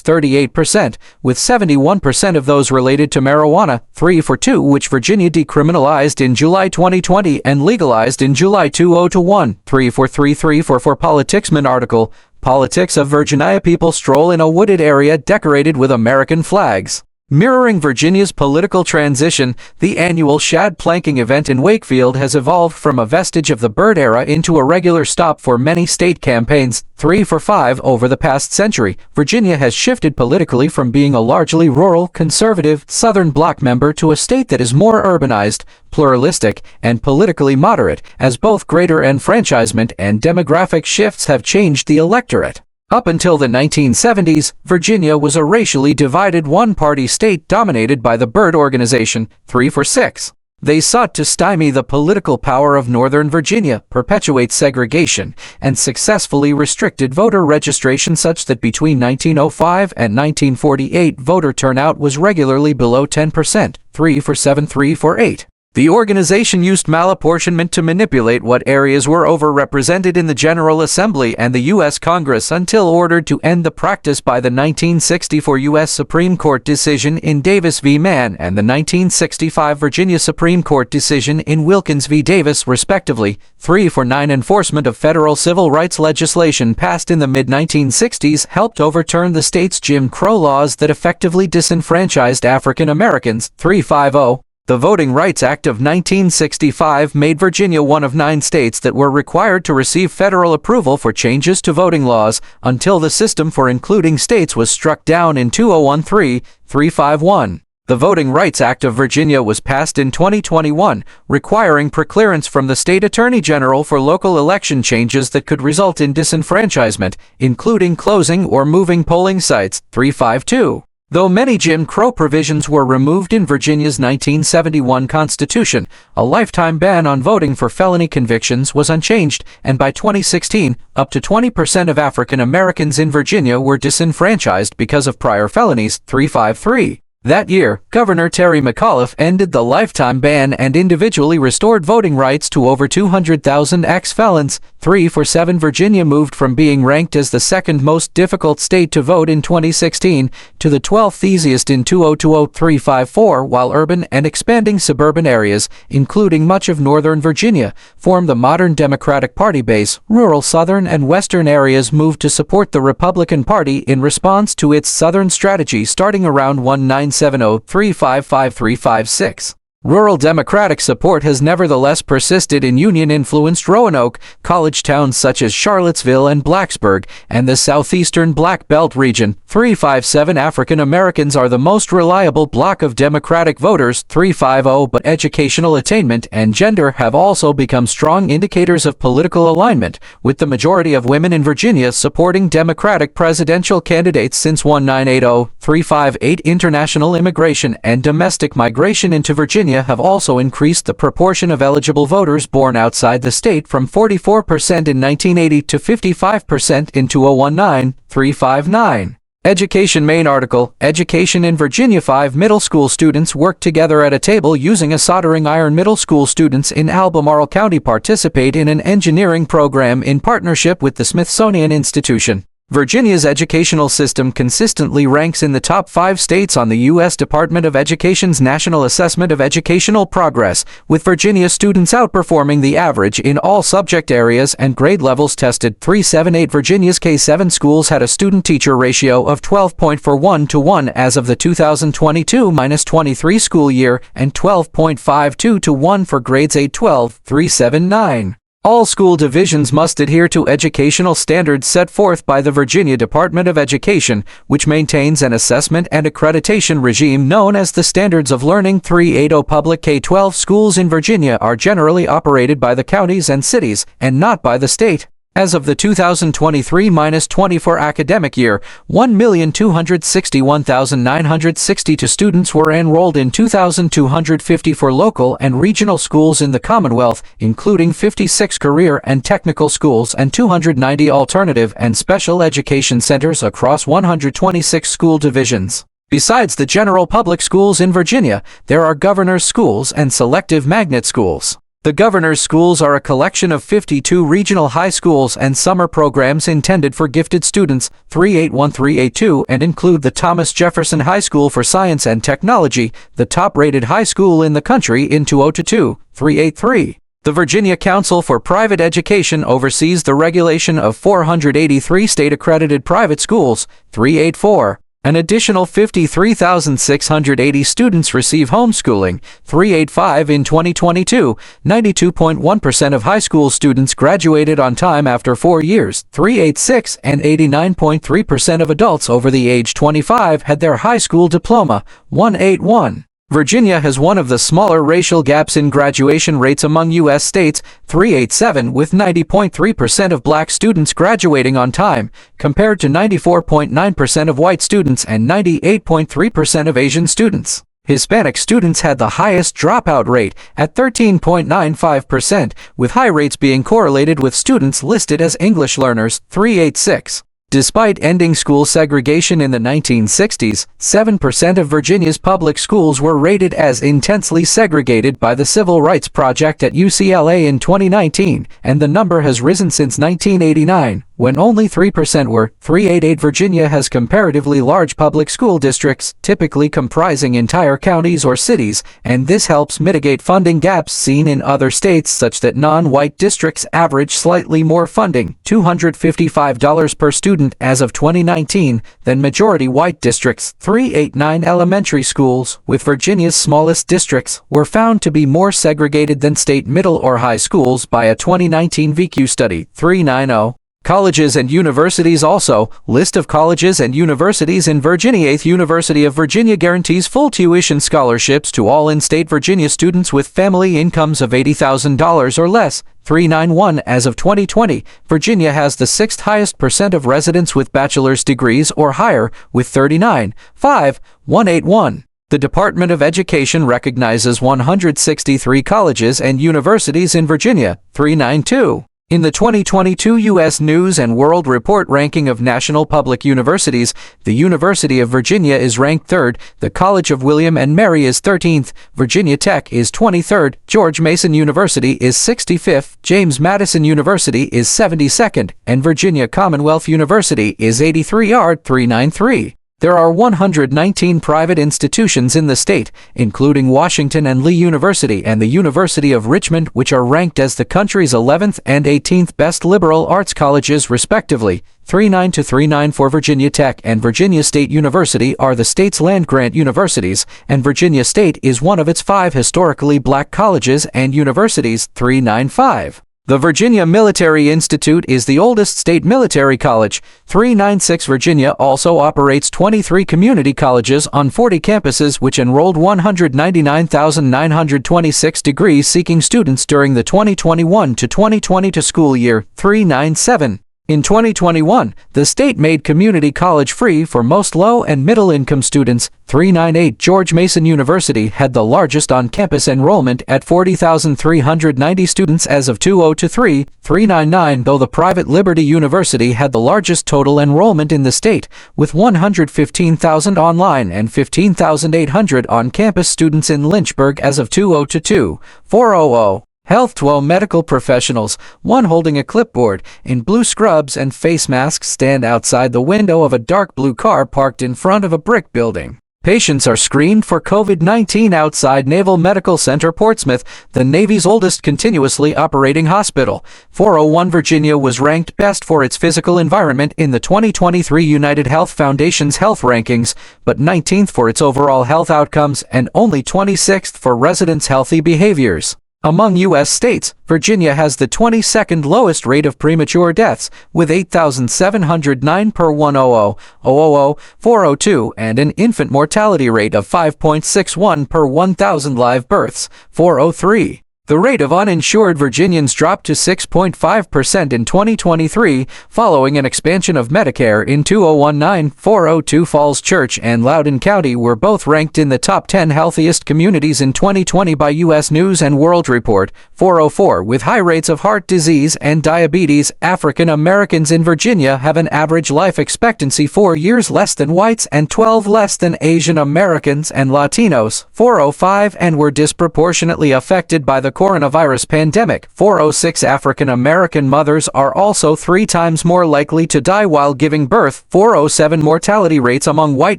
38%, with 71% of those related to marijuana. 342, which Virginia decriminalized in July 2020 and legalized in July 2021. 343,344. Politicsman article. Politics of Virginia. People stroll in a wooded area decorated with American flags. Mirroring Virginia's political transition, the annual shad planking event in Wakefield has evolved from a vestige of the Byrd era into a regular stop for many state campaigns. 345. Over the past century, Virginia has shifted politically from being a largely rural, conservative, Southern bloc member to a state that is more urbanized, pluralistic, and politically moderate, as both greater enfranchisement and demographic shifts have changed the electorate. Up until the 1970s, Virginia was a racially divided one-party state dominated by the Byrd Organization. 346. They sought to stymie the political power of Northern Virginia, perpetuate segregation, and successfully restricted voter registration such that between 1905 and 1948 voter turnout was regularly below 10%. 347. 348. The organization used malapportionment to manipulate what areas were overrepresented in the General Assembly and the U.S. Congress until ordered to end the practice by the 1964 U.S. Supreme Court decision in Davis v. Mann and the 1965 Virginia Supreme Court decision in Wilkins v. Davis, respectively. 349. Enforcement of federal civil rights legislation passed in the mid-1960s helped overturn the state's Jim Crow laws that effectively disenfranchised African Americans. 350. The Voting Rights Act of 1965 made Virginia one of 9 states that were required to receive federal approval for changes to voting laws until the system for including states was struck down in 2013. 351. The Voting Rights Act of Virginia was passed in 2021, requiring preclearance from the state attorney general for local election changes that could result in disenfranchisement, including closing or moving polling sites. 352. Though many Jim Crow provisions were removed in Virginia's 1971 Constitution, a lifetime ban on voting for felony convictions was unchanged, and by 2016, up to 20% of African Americans in Virginia were disenfranchised because of prior felonies. 353. That year, Governor Terry McAuliffe ended the lifetime ban and individually restored voting rights to over 200,000 ex-felons. 347. Virginia moved from being ranked as the second most difficult state to vote in 2016 to the 12th easiest in 2020. 354. While urban and expanding suburban areas, including much of northern Virginia, form the modern Democratic Party base, rural southern and western areas moved to support the Republican Party in response to its southern strategy starting around 1970. 355. 356. Rural Democratic support has nevertheless persisted in Union-influenced Roanoke, college towns such as Charlottesville and Blacksburg, and the southeastern Black Belt region. 357 African Americans are the most reliable block of Democratic voters. 350 But educational attainment and gender have also become strong indicators of political alignment, with the majority of women in Virginia supporting Democratic presidential candidates since 1980. 358 International immigration and domestic migration into Virginia have also increased the proportion of eligible voters born outside the state from 44% in 1980 to 55% in 2019. 359. Education Maine article, Education in Virginia. 5 middle school students work together at a table using a soldering iron. Middle school students in Albemarle County participate in an engineering program in partnership with the Smithsonian Institution. Virginia's educational system consistently ranks in the top 5 states on the U.S. Department of Education's National Assessment of Educational Progress, with Virginia students outperforming the average in all subject areas and grade levels tested. 378 Virginia's K-7 schools had a student-teacher ratio of 12.41 to 1 as of the 2022-23 school year and 12.52 to 1 for grades 8-12. 379. All school divisions must adhere to educational standards set forth by the Virginia Department of Education, which maintains an assessment and accreditation regime known as the Standards of Learning. 380 Public K-12 schools in Virginia are generally operated by the counties and cities, and not by the state. As of the 2023-24 academic year, 1,261,962 students were enrolled in 2,254 local and regional schools in the Commonwealth, including 56 career and technical schools and 290 alternative and special education centers across 126 school divisions. Besides the general public schools in Virginia, there are governor's schools and selective magnet schools. The governor's schools are a collection of 52 regional high schools and summer programs intended for gifted students. 381-382 and include the Thomas Jefferson High School for Science and Technology, the top-rated high school in the country in 2022. 383. The Virginia Council for Private Education oversees the regulation of 483 state-accredited private schools. 384. An additional 53,680 students receive homeschooling. 385 In 2022, 92.1% of high school students graduated on time after 4 years. 386 And 89.3% of adults over the age 25 had their high school diploma. 181. Virginia has one of the smaller racial gaps in graduation rates among U.S. states. 387 with 90.3% of black students graduating on time, compared to 94.9% of white students and 98.3% of Asian students. Hispanic students had the highest dropout rate at 13.95%, with high rates being correlated with students listed as English learners. 386. Despite ending school segregation in the 1960s, 7% of Virginia's public schools were rated as intensely segregated by the Civil Rights Project at UCLA in 2019, and the number has risen since 1989, when only 3% were. 388 Virginia has comparatively large public school districts, typically comprising entire counties or cities, and this helps mitigate funding gaps seen in other states such that non-white districts average slightly more funding, $255 per student as of 2019, than majority white districts. 389 Elementary schools, with Virginia's smallest districts, were found to be more segregated than state middle or high schools by a 2019 VQ study. 390. Colleges and universities also. List of colleges and universities in Virginia. 8th University of Virginia guarantees full tuition scholarships to all in-state Virginia students with family incomes of $80,000 or less. 391 As of 2020, Virginia has the 6th highest percent of residents with bachelor's degrees or higher, with 39.5. 181. The Department of Education recognizes 163 colleges and universities in Virginia. 392. In the 2022 U.S. News & World Report ranking of national public universities, the University of Virginia is ranked 3rd, the College of William and Mary is 13th, Virginia Tech is 23rd, George Mason University is 65th, James Madison University is 72nd, and Virginia Commonwealth University is 83rd. 393. There are 119 private institutions in the state, including Washington and Lee University and the University of Richmond, which are ranked as the country's 11th and 18th best liberal arts colleges respectively. 39 to 39 for Virginia Tech and Virginia State University are the state's land-grant universities, and Virginia State is one of its 5 historically black colleges and universities. 395. The Virginia Military Institute is the oldest state military college. 396. Virginia also operates 23 community colleges on 40 campuses which enrolled 199,926 degree-seeking students during the 2021 to 2022 school year. 397. In 2021, the state made community college free for most low- and middle-income students. 398. George Mason University had the largest on-campus enrollment at 40,390 students as of 2023. 399. Though the private Liberty University had the largest total enrollment in the state, with 115,000 online and 15,800 on-campus students in Lynchburg as of 2022. 400. Health. 12 medical professionals, one holding a clipboard, in blue scrubs and face masks stand outside the window of a dark blue car parked in front of a brick building. Patients are screened for COVID-19 outside Naval Medical Center, Portsmouth, the Navy's oldest continuously operating hospital. 401. Virginia was ranked best for its physical environment in the 2023 United Health Foundation's health rankings, but 19th for its overall health outcomes and only 26th for residents' healthy behaviors. Among U.S. states, Virginia has the 22nd lowest rate of premature deaths, with 8,709 per 100,000, 402, and an infant mortality rate of 5.61 per 1,000 live births, 403. The rate of uninsured Virginians dropped to 6.5% in 2023, following an expansion of Medicare in 2019. 402. Falls Church and Loudoun County were both ranked in the top 10 healthiest communities in 2020 by U.S. News and World Report. 404. With high rates of heart disease and diabetes, African Americans in Virginia have an average life expectancy 4 years less than whites and 12 less than Asian Americans and Latinos. 405. And were disproportionately affected by the coronavirus pandemic. 406. African American mothers are also 3 times more likely to die while giving birth. 407. Mortality rates among white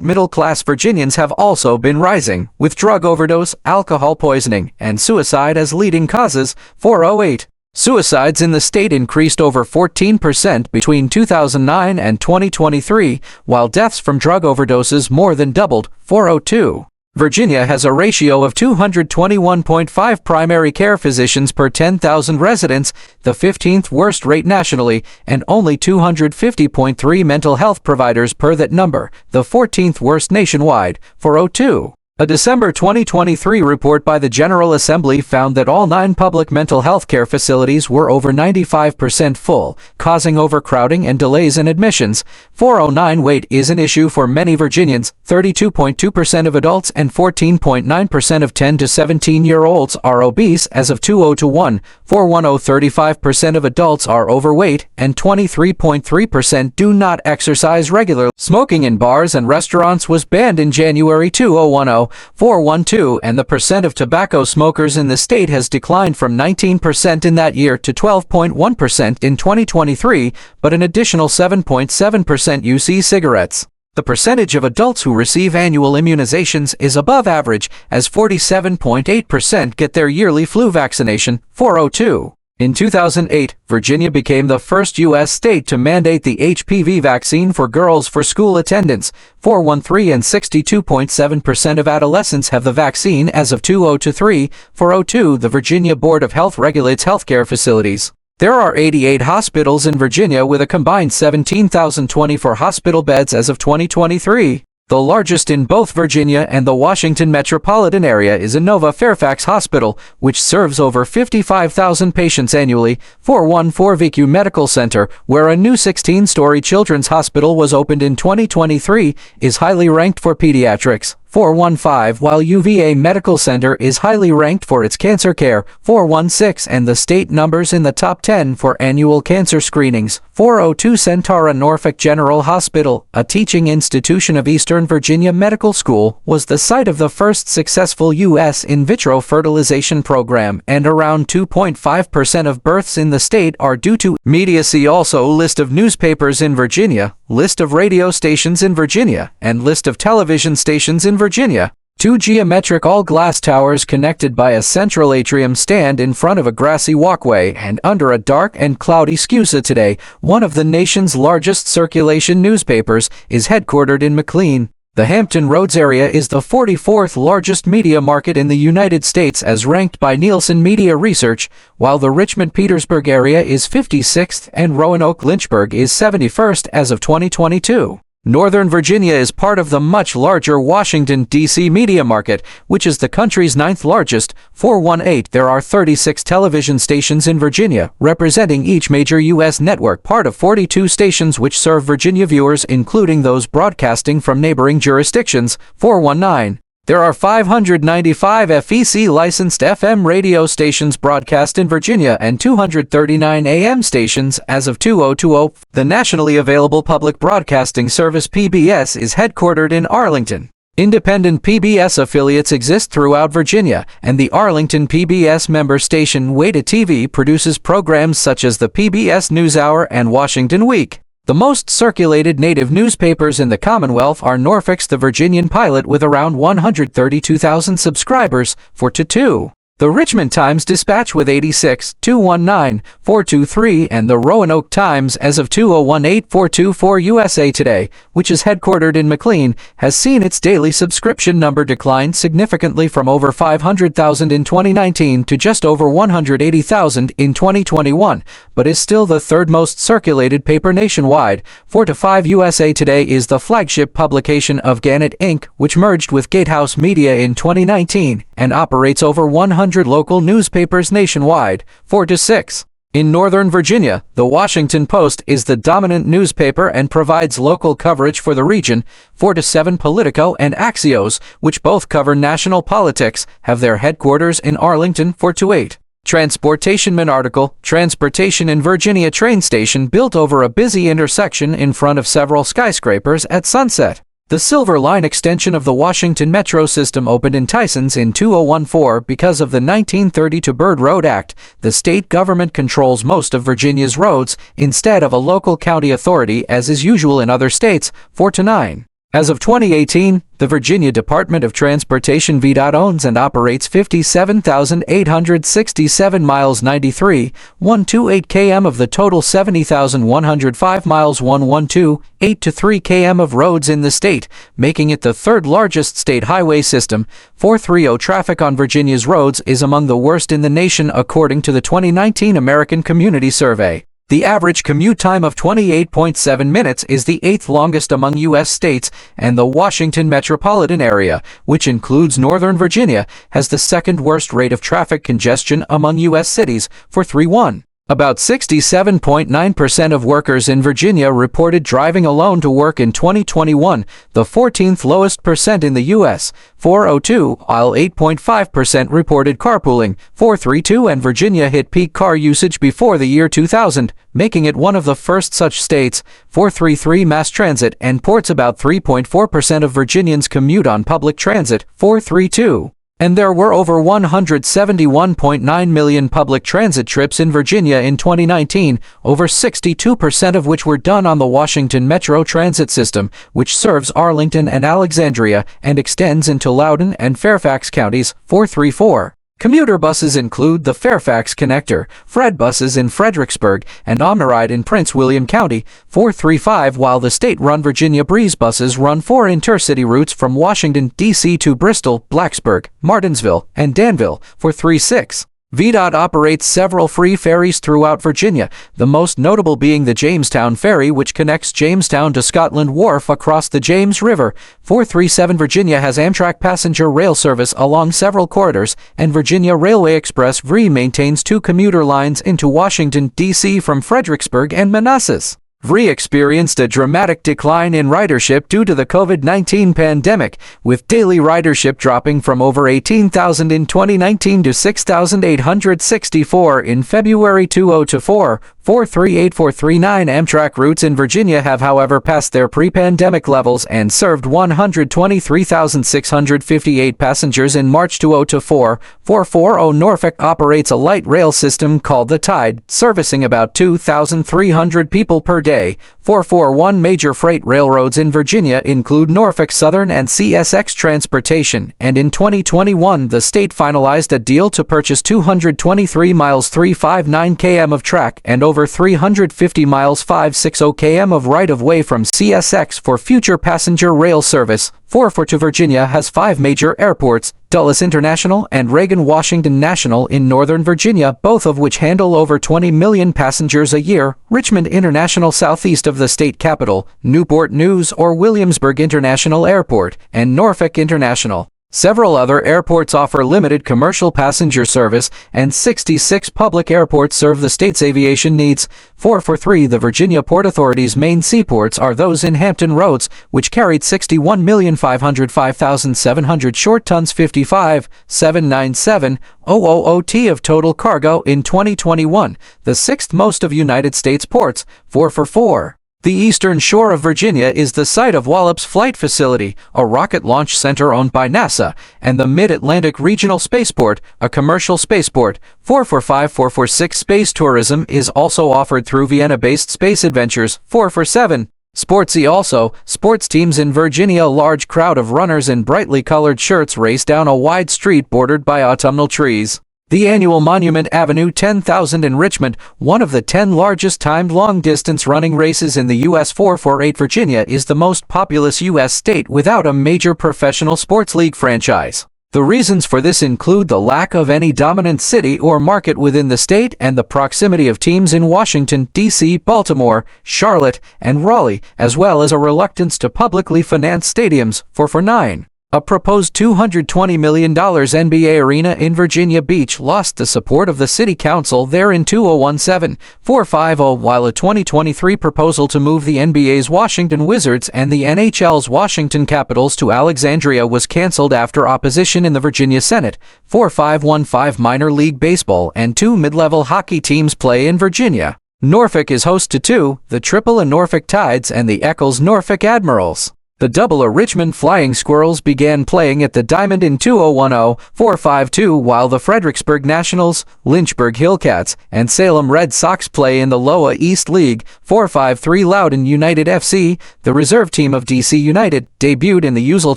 middle-class Virginians have also been rising, with drug overdose, alcohol poisoning, and suicide as leading causes. 408. Suicides in the state increased over 14% between 2009 and 2023, while deaths from drug overdoses more than doubled. 402. Virginia has a ratio of 221.5 primary care physicians per 10,000 residents, the 15th worst rate nationally, and only 250.3 mental health providers per that number, the 14th worst nationwide. 402. A December 2023 report by the General Assembly found that all 9 public mental health care facilities were over 95% full, causing overcrowding and delays in admissions. 409. Weight is an issue for many Virginians. 32.2% of adults and 14.9% of 10 to 17-year-olds are obese as of 2021. 410. 35% of adults are overweight, and 23.3% do not exercise regularly. Smoking in bars and restaurants was banned in January 2010. 412, and the percent of tobacco smokers in the state has declined from 19% in that year to 12.1% in 2023, but an additional 7.7% use e-cigarettes. The percentage of adults who receive annual immunizations is above average, as 47.8% get their yearly flu vaccination. 402. In 2008, Virginia became the first U.S. state to mandate the HPV vaccine for girls for school attendance. 413. And 62.7% of adolescents have the vaccine as of 2023. 402. The Virginia Board of Health regulates healthcare facilities. There are 88 hospitals in Virginia with a combined 17,024 hospital beds as of 2023. The largest in both Virginia and the Washington metropolitan area is Inova Fairfax Hospital, which serves over 55,000 patients annually. 414. VQ Medical Center, where a new 16-story children's hospital was opened in 2023, is highly ranked for pediatrics. 415. While UVA Medical Center is highly ranked for its cancer care. 416. And the state numbers in the top 10 for annual cancer screenings. 402. Centara Norfolk General Hospital, a teaching institution of Eastern Virginia Medical School, was the site of the first successful U.S. in vitro fertilization program, and around 2.5% of births in the state are due to media. See also list of newspapers in Virginia, list of radio stations in Virginia, and list of television stations in Virginia. Two geometric all-glass towers connected by a central atrium stand in front of a grassy walkway and under a dark and cloudy scusa today. One of the nation's largest circulation newspapers is headquartered in McLean. The Hampton Roads area is the 44th largest media market in the United States as ranked by Nielsen Media Research, while the Richmond-Petersburg area is 56th and Roanoke-Lynchburg is 71st as of 2022. Northern Virginia is part of the much larger Washington, D.C. media market, which is the country's 9th largest, 418. There are 36 television stations in Virginia, representing each major U.S. network, part of 42 stations which serve Virginia viewers, including those broadcasting from neighboring jurisdictions, 419. There are 595 FEC-licensed FM radio stations broadcast in Virginia and 239 AM stations as of 2020. The nationally available public broadcasting service PBS is headquartered in Arlington. Independent PBS affiliates exist throughout Virginia, and the Arlington PBS member station Weta TV produces programs such as the PBS NewsHour and Washington Week. The most circulated native newspapers in the Commonwealth are Norfolk's The Virginian Pilot with around 132,000 subscribers, 422. The Richmond Times-Dispatch with 86, 219, 423, and the Roanoke Times as of 2018, 424. USA Today, which is headquartered in McLean, has seen its daily subscription number decline significantly from over 500,000 in 2019 to just over 180,000 in 2021, but is still the third most circulated paper nationwide. 4-5. USA Today is the flagship publication of Gannett Inc., which merged with Gatehouse Media in 2019 and operates over 100 local newspapers nationwide. 4-6. In Northern Virginia, the Washington Post is the dominant newspaper and provides local coverage for the region. 4-7. Politico and Axios, which both cover national politics, have their headquarters in Arlington. 4-8. Transportationman article, Transportation in Virginia train station built over a busy intersection in front of several skyscrapers at sunset. The Silver Line extension of the Washington Metro system opened in Tysons in 2014 because of the 1932 Byrd Road Act. The state government controls most of Virginia's roads instead of a local county authority as is usual in other states. 4-9. As of 2018, the Virginia Department of Transportation VDOT owns and operates 57,867 miles 93,128 km of the total 70,105 miles 112,823 km of roads in the state, making it the third largest state highway system. 430. Traffic on Virginia's roads is among the worst in the nation according to the 2019 American Community Survey. The average commute time of 28.7 minutes is the 8th longest among U.S. states, and the Washington metropolitan area, which includes Northern Virginia, has the second worst rate of traffic congestion among U.S. cities, 431. About 67.9% of workers in Virginia reported driving alone to work in 2021, the 14th lowest percent in the U.S., 402, while 8.5% reported carpooling, 432, and Virginia hit peak car usage before the year 2000, making it one of the first such states. 433. Mass transit and ports. About 3.4% of Virginians commute on public transit, 432. And there were over 171.9 million public transit trips in Virginia in 2019, over 62% of which were done on the Washington Metro Transit System, which serves Arlington and Alexandria and extends into Loudoun and Fairfax counties. 434. Commuter buses include the Fairfax Connector, Fred buses in Fredericksburg, and Omniride in Prince William County. 435. While the state-run Virginia Breeze buses run 4 intercity routes from Washington, D.C. to Bristol, Blacksburg, Martinsville, and Danville. 436. VDOT operates several free ferries throughout Virginia, the most notable being the Jamestown Ferry, which connects Jamestown to Scotland Wharf across the James River. 437. Virginia has Amtrak passenger rail service along several corridors, and Virginia Railway Express VRI maintains 2 commuter lines into Washington, D.C. from Fredericksburg and Manassas. VRI experienced a dramatic decline in ridership due to the COVID-19 pandemic, with daily ridership dropping from over 18,000 in 2019 to 6,864 in February 2024. 438-439 Amtrak routes in Virginia have however passed their pre-pandemic levels and served 123,658 passengers in March 2024. 440 Norfolk operates a light rail system called the Tide, servicing about 2,300 people per day. 441 major freight railroads in Virginia include Norfolk Southern and CSX Transportation, and in 2021 the state finalized a deal to purchase 223 miles 359 km of track and over 350 miles 560 km of right-of-way from CSX for future passenger rail service. 442 Virginia has 5 major airports, Dulles International and Reagan-Washington National in Northern Virginia, both of which handle over 20 million passengers a year, Richmond International southeast of the state capital, Newport News or Williamsburg International Airport, and Norfolk International. Several other airports offer limited commercial passenger service, and 66 public airports serve the state's aviation needs. 443 The Virginia Port Authority's main seaports are those in Hampton Roads, which carried 61,505,700 short tons 55,797,000 of total cargo in 2021, the sixth most of United States ports. 444 The eastern shore of Virginia is the site of Wallops Flight Facility, a rocket launch center owned by NASA, and the Mid-Atlantic Regional Spaceport, a commercial spaceport. 445-446 Space tourism is also offered through Vienna-based Space Adventures. 447 Sportsy also, sports teams in Virginia. A large crowd of runners in brightly colored shirts race down a wide street bordered by autumnal trees. The annual Monument Avenue 10,000 in Richmond, one of the 10 largest timed long-distance running races in the U.S. 448 Virginia is the most populous U.S. state without a major professional sports league franchise. The reasons for this include the lack of any dominant city or market within the state and the proximity of teams in Washington, D.C., Baltimore, Charlotte, and Raleigh, as well as a reluctance to publicly finance stadiums. 449 A proposed $220 million NBA arena in Virginia Beach lost the support of the city council there in 2017. 450 While a 2023 proposal to move the NBA's Washington Wizards and the NHL's Washington Capitals to Alexandria was canceled after opposition in the Virginia Senate. 4515 Minor League Baseball and 2 mid-level hockey teams play in Virginia. Norfolk is host to 2, the AAA Norfolk Tides and the Eccles Norfolk Admirals. The AA Richmond Flying Squirrels began playing at the Diamond in 2010. 452 While the Fredericksburg Nationals, Lynchburg Hillcats, and Salem Red Sox play in the Loa East League. 453 Loudoun United FC, the reserve team of DC United, debuted in the Usal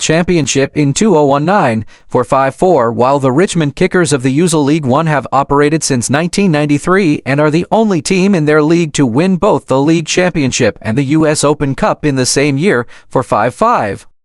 Championship in 2019. 454 While the Richmond Kickers of the Usal League One have operated since 1993 and are the only team in their league to win both the league championship and the U.S. Open Cup in the same year. 455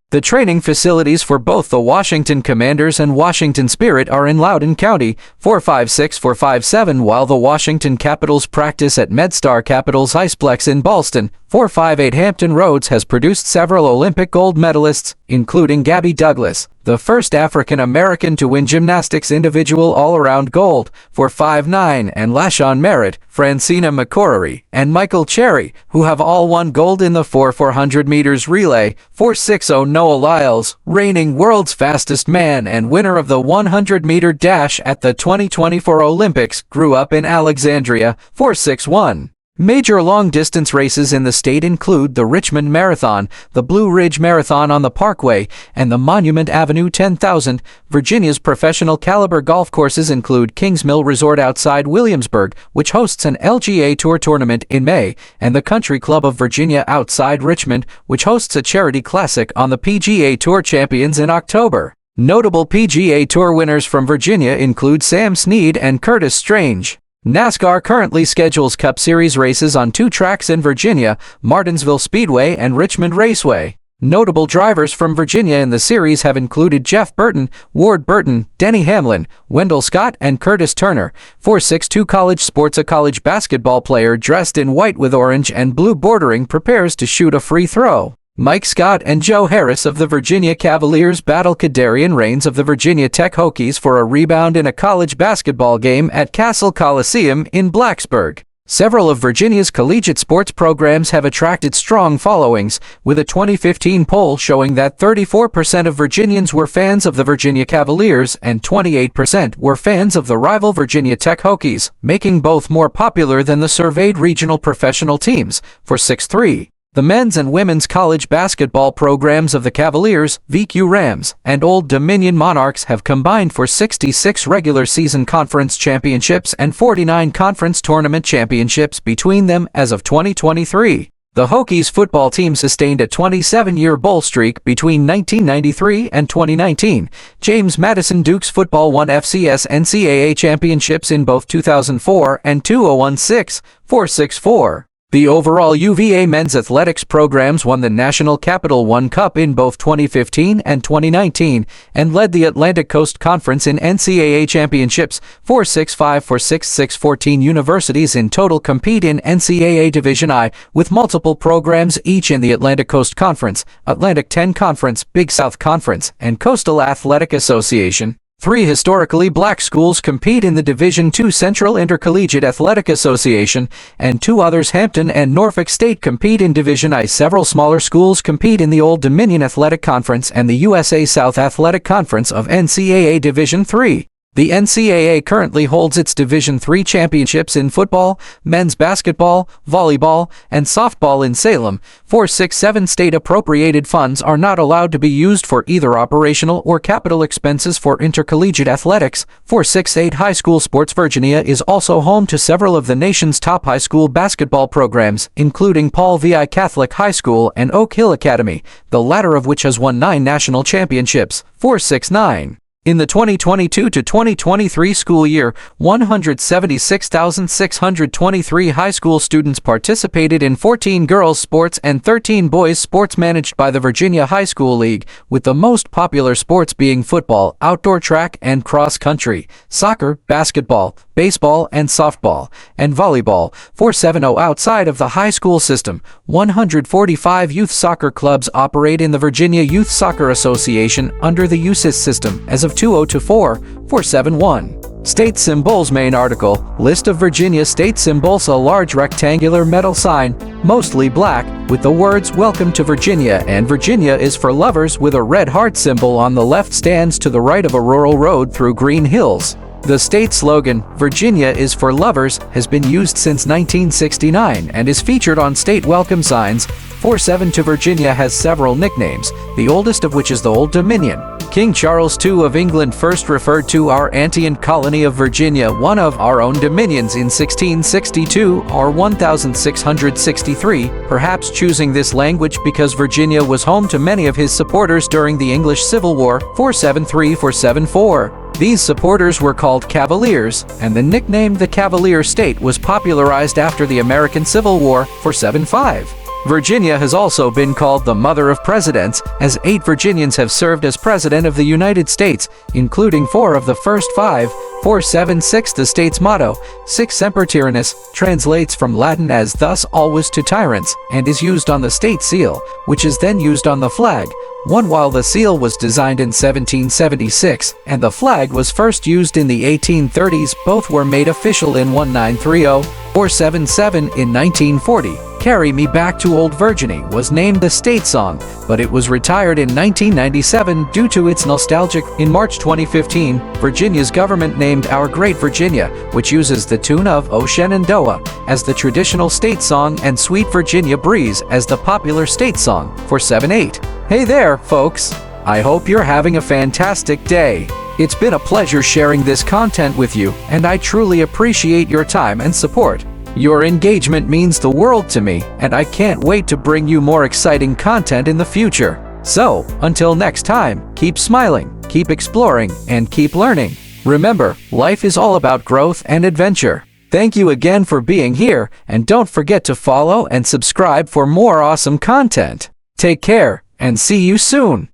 The training facilities for both the Washington Commanders and Washington Spirit are in Loudoun County. 456-457 While the Washington Capitals practice at MedStar Capitals Iceplex in Ballston. 458 Hampton Roads has produced several Olympic gold medalists, including Gabby Douglas, the first African-American to win gymnastics individual all-around gold. 459 and LaShawn Merritt, Francina McCorary, and Michael Cherry, who have all won gold in the 400 meters relay. 460 Noah Lyles, reigning world's fastest man and winner of the 100-meter dash at the 2024 Olympics, grew up in Alexandria. 461 Major long-distance races in the state include the Richmond Marathon, the Blue Ridge Marathon on the Parkway, and the Monument Avenue 10,000. Virginia's professional caliber golf courses include Kings Mill Resort outside Williamsburg, which hosts an LGA Tour tournament in May, and the Country Club of Virginia outside Richmond, which hosts a charity classic on the PGA Tour Champions in October. Notable PGA Tour winners from Virginia include Sam Snead and Curtis Strange. NASCAR currently schedules Cup Series races on 2 tracks in Virginia, Martinsville Speedway and Richmond Raceway. Notable drivers from Virginia in the series have included Jeff Burton, Ward Burton, Denny Hamlin, Wendell Scott, and Curtis Turner. 462 College Sports A college basketball player dressed in white with orange and blue bordering prepares to shoot a free throw. Mike Scott and Joe Harris of the Virginia Cavaliers battle Kadarian Rains of the Virginia Tech Hokies for a rebound in a college basketball game at Castle Coliseum in Blacksburg. Several of Virginia's collegiate sports programs have attracted strong followings, with a 2015 poll showing that 34% of Virginians were fans of the Virginia Cavaliers and 28% were fans of the rival Virginia Tech Hokies, making both more popular than the surveyed regional professional teams. For 6-3. The men's and women's college basketball programs of the Cavaliers, VQ Rams, and Old Dominion Monarchs have combined for 66 regular season conference championships and 49 conference tournament championships between them as of 2023. The Hokies football team sustained a 27-year bowl streak between 1993 and 2019. James Madison Dukes football won FCS NCAA championships in both 2004 and 2016, 4-6-4. The overall UVA men's athletics programs won the National Capital One Cup in both 2015 and 2019 and led the Atlantic Coast Conference in NCAA championships. 4-6-5 for 6-6. 14 universities in total compete in NCAA Division I, with multiple programs each in the Atlantic Coast Conference, Atlantic 10 Conference, Big South Conference, and Coastal Athletic Association. 3 historically black schools compete in the Division II Central Intercollegiate Athletic Association, and 2 others, Hampton and Norfolk State, compete in Division I. Several smaller schools compete in the Old Dominion Athletic Conference and the USA South Athletic Conference of NCAA Division III. The NCAA currently holds its Division III championships in football, men's basketball, volleyball, and softball in Salem. 4-6-7 state-appropriated funds are not allowed to be used for either operational or capital expenses for intercollegiate athletics. 4-6-8 high school sports. Virginia is also home to several of the nation's top high school basketball programs, including Paul V.I. Catholic High School and Oak Hill Academy, the latter of which has won 9 national championships. 4-6-9. In the 2022-2023 school year, 176,623 high school students participated in 14 girls' sports and 13 boys' sports managed by the Virginia High School League, with the most popular sports being football, outdoor track and cross-country, soccer, basketball, baseball and softball, and volleyball. 4-7-0 outside of the high school system, 145 youth soccer clubs operate in the Virginia Youth Soccer Association under the USIS system as of 2024. 4-7-1. State symbols. Main article, list of Virginia state symbols. A large rectangular metal sign, mostly black, with the words "Welcome to Virginia" and "Virginia is for lovers" with a red heart symbol on the left, stands to the right of a rural road through green hills. The state slogan, "Virginia is for lovers," has been used since 1969 and is featured on state welcome signs. 4-7 to Virginia has several nicknames, the oldest of which is the Old Dominion. King Charles II of England first referred to our antient colony of Virginia, one of our own dominions, in 1662 or 1663, perhaps choosing this language because Virginia was home to many of his supporters during the English Civil War. 4-7-3-4-7-4. These supporters were called Cavaliers, and the nickname the Cavalier State was popularized after the American Civil War. 4-7-5. Virginia has also been called the Mother of Presidents, as 8 Virginians have served as President of the United States, including 4 of the first 5. 4-7-6. The state's motto, Sic Semper Tyrannis, translates from Latin as "thus always to tyrants," and is used on the state seal, which is then used on the flag. While the seal was designed in 1776 and the flag was first used in the 1830s, both were made official in 1930. 4-7-7. In 1940, "Carry Me Back to Old Virginia" was named the state song, but it was retired in 1997 due to its nostalgic. In March 2015, Virginia's government named Our Great Virginia, which uses the tune of "O Shenandoah" as the traditional state song and "Sweet Virginia Breeze" as the popular state song. 4-7-8. Hey there, folks! I hope you're having a fantastic day. It's been a pleasure sharing this content with you, and I truly appreciate your time and support. Your engagement means the world to me, and I can't wait to bring you more exciting content in the future. So, until next time, keep smiling, keep exploring, and keep learning. Remember, life is all about growth and adventure. Thank you again for being here, and don't forget to follow and subscribe for more awesome content. Take care, and see you soon.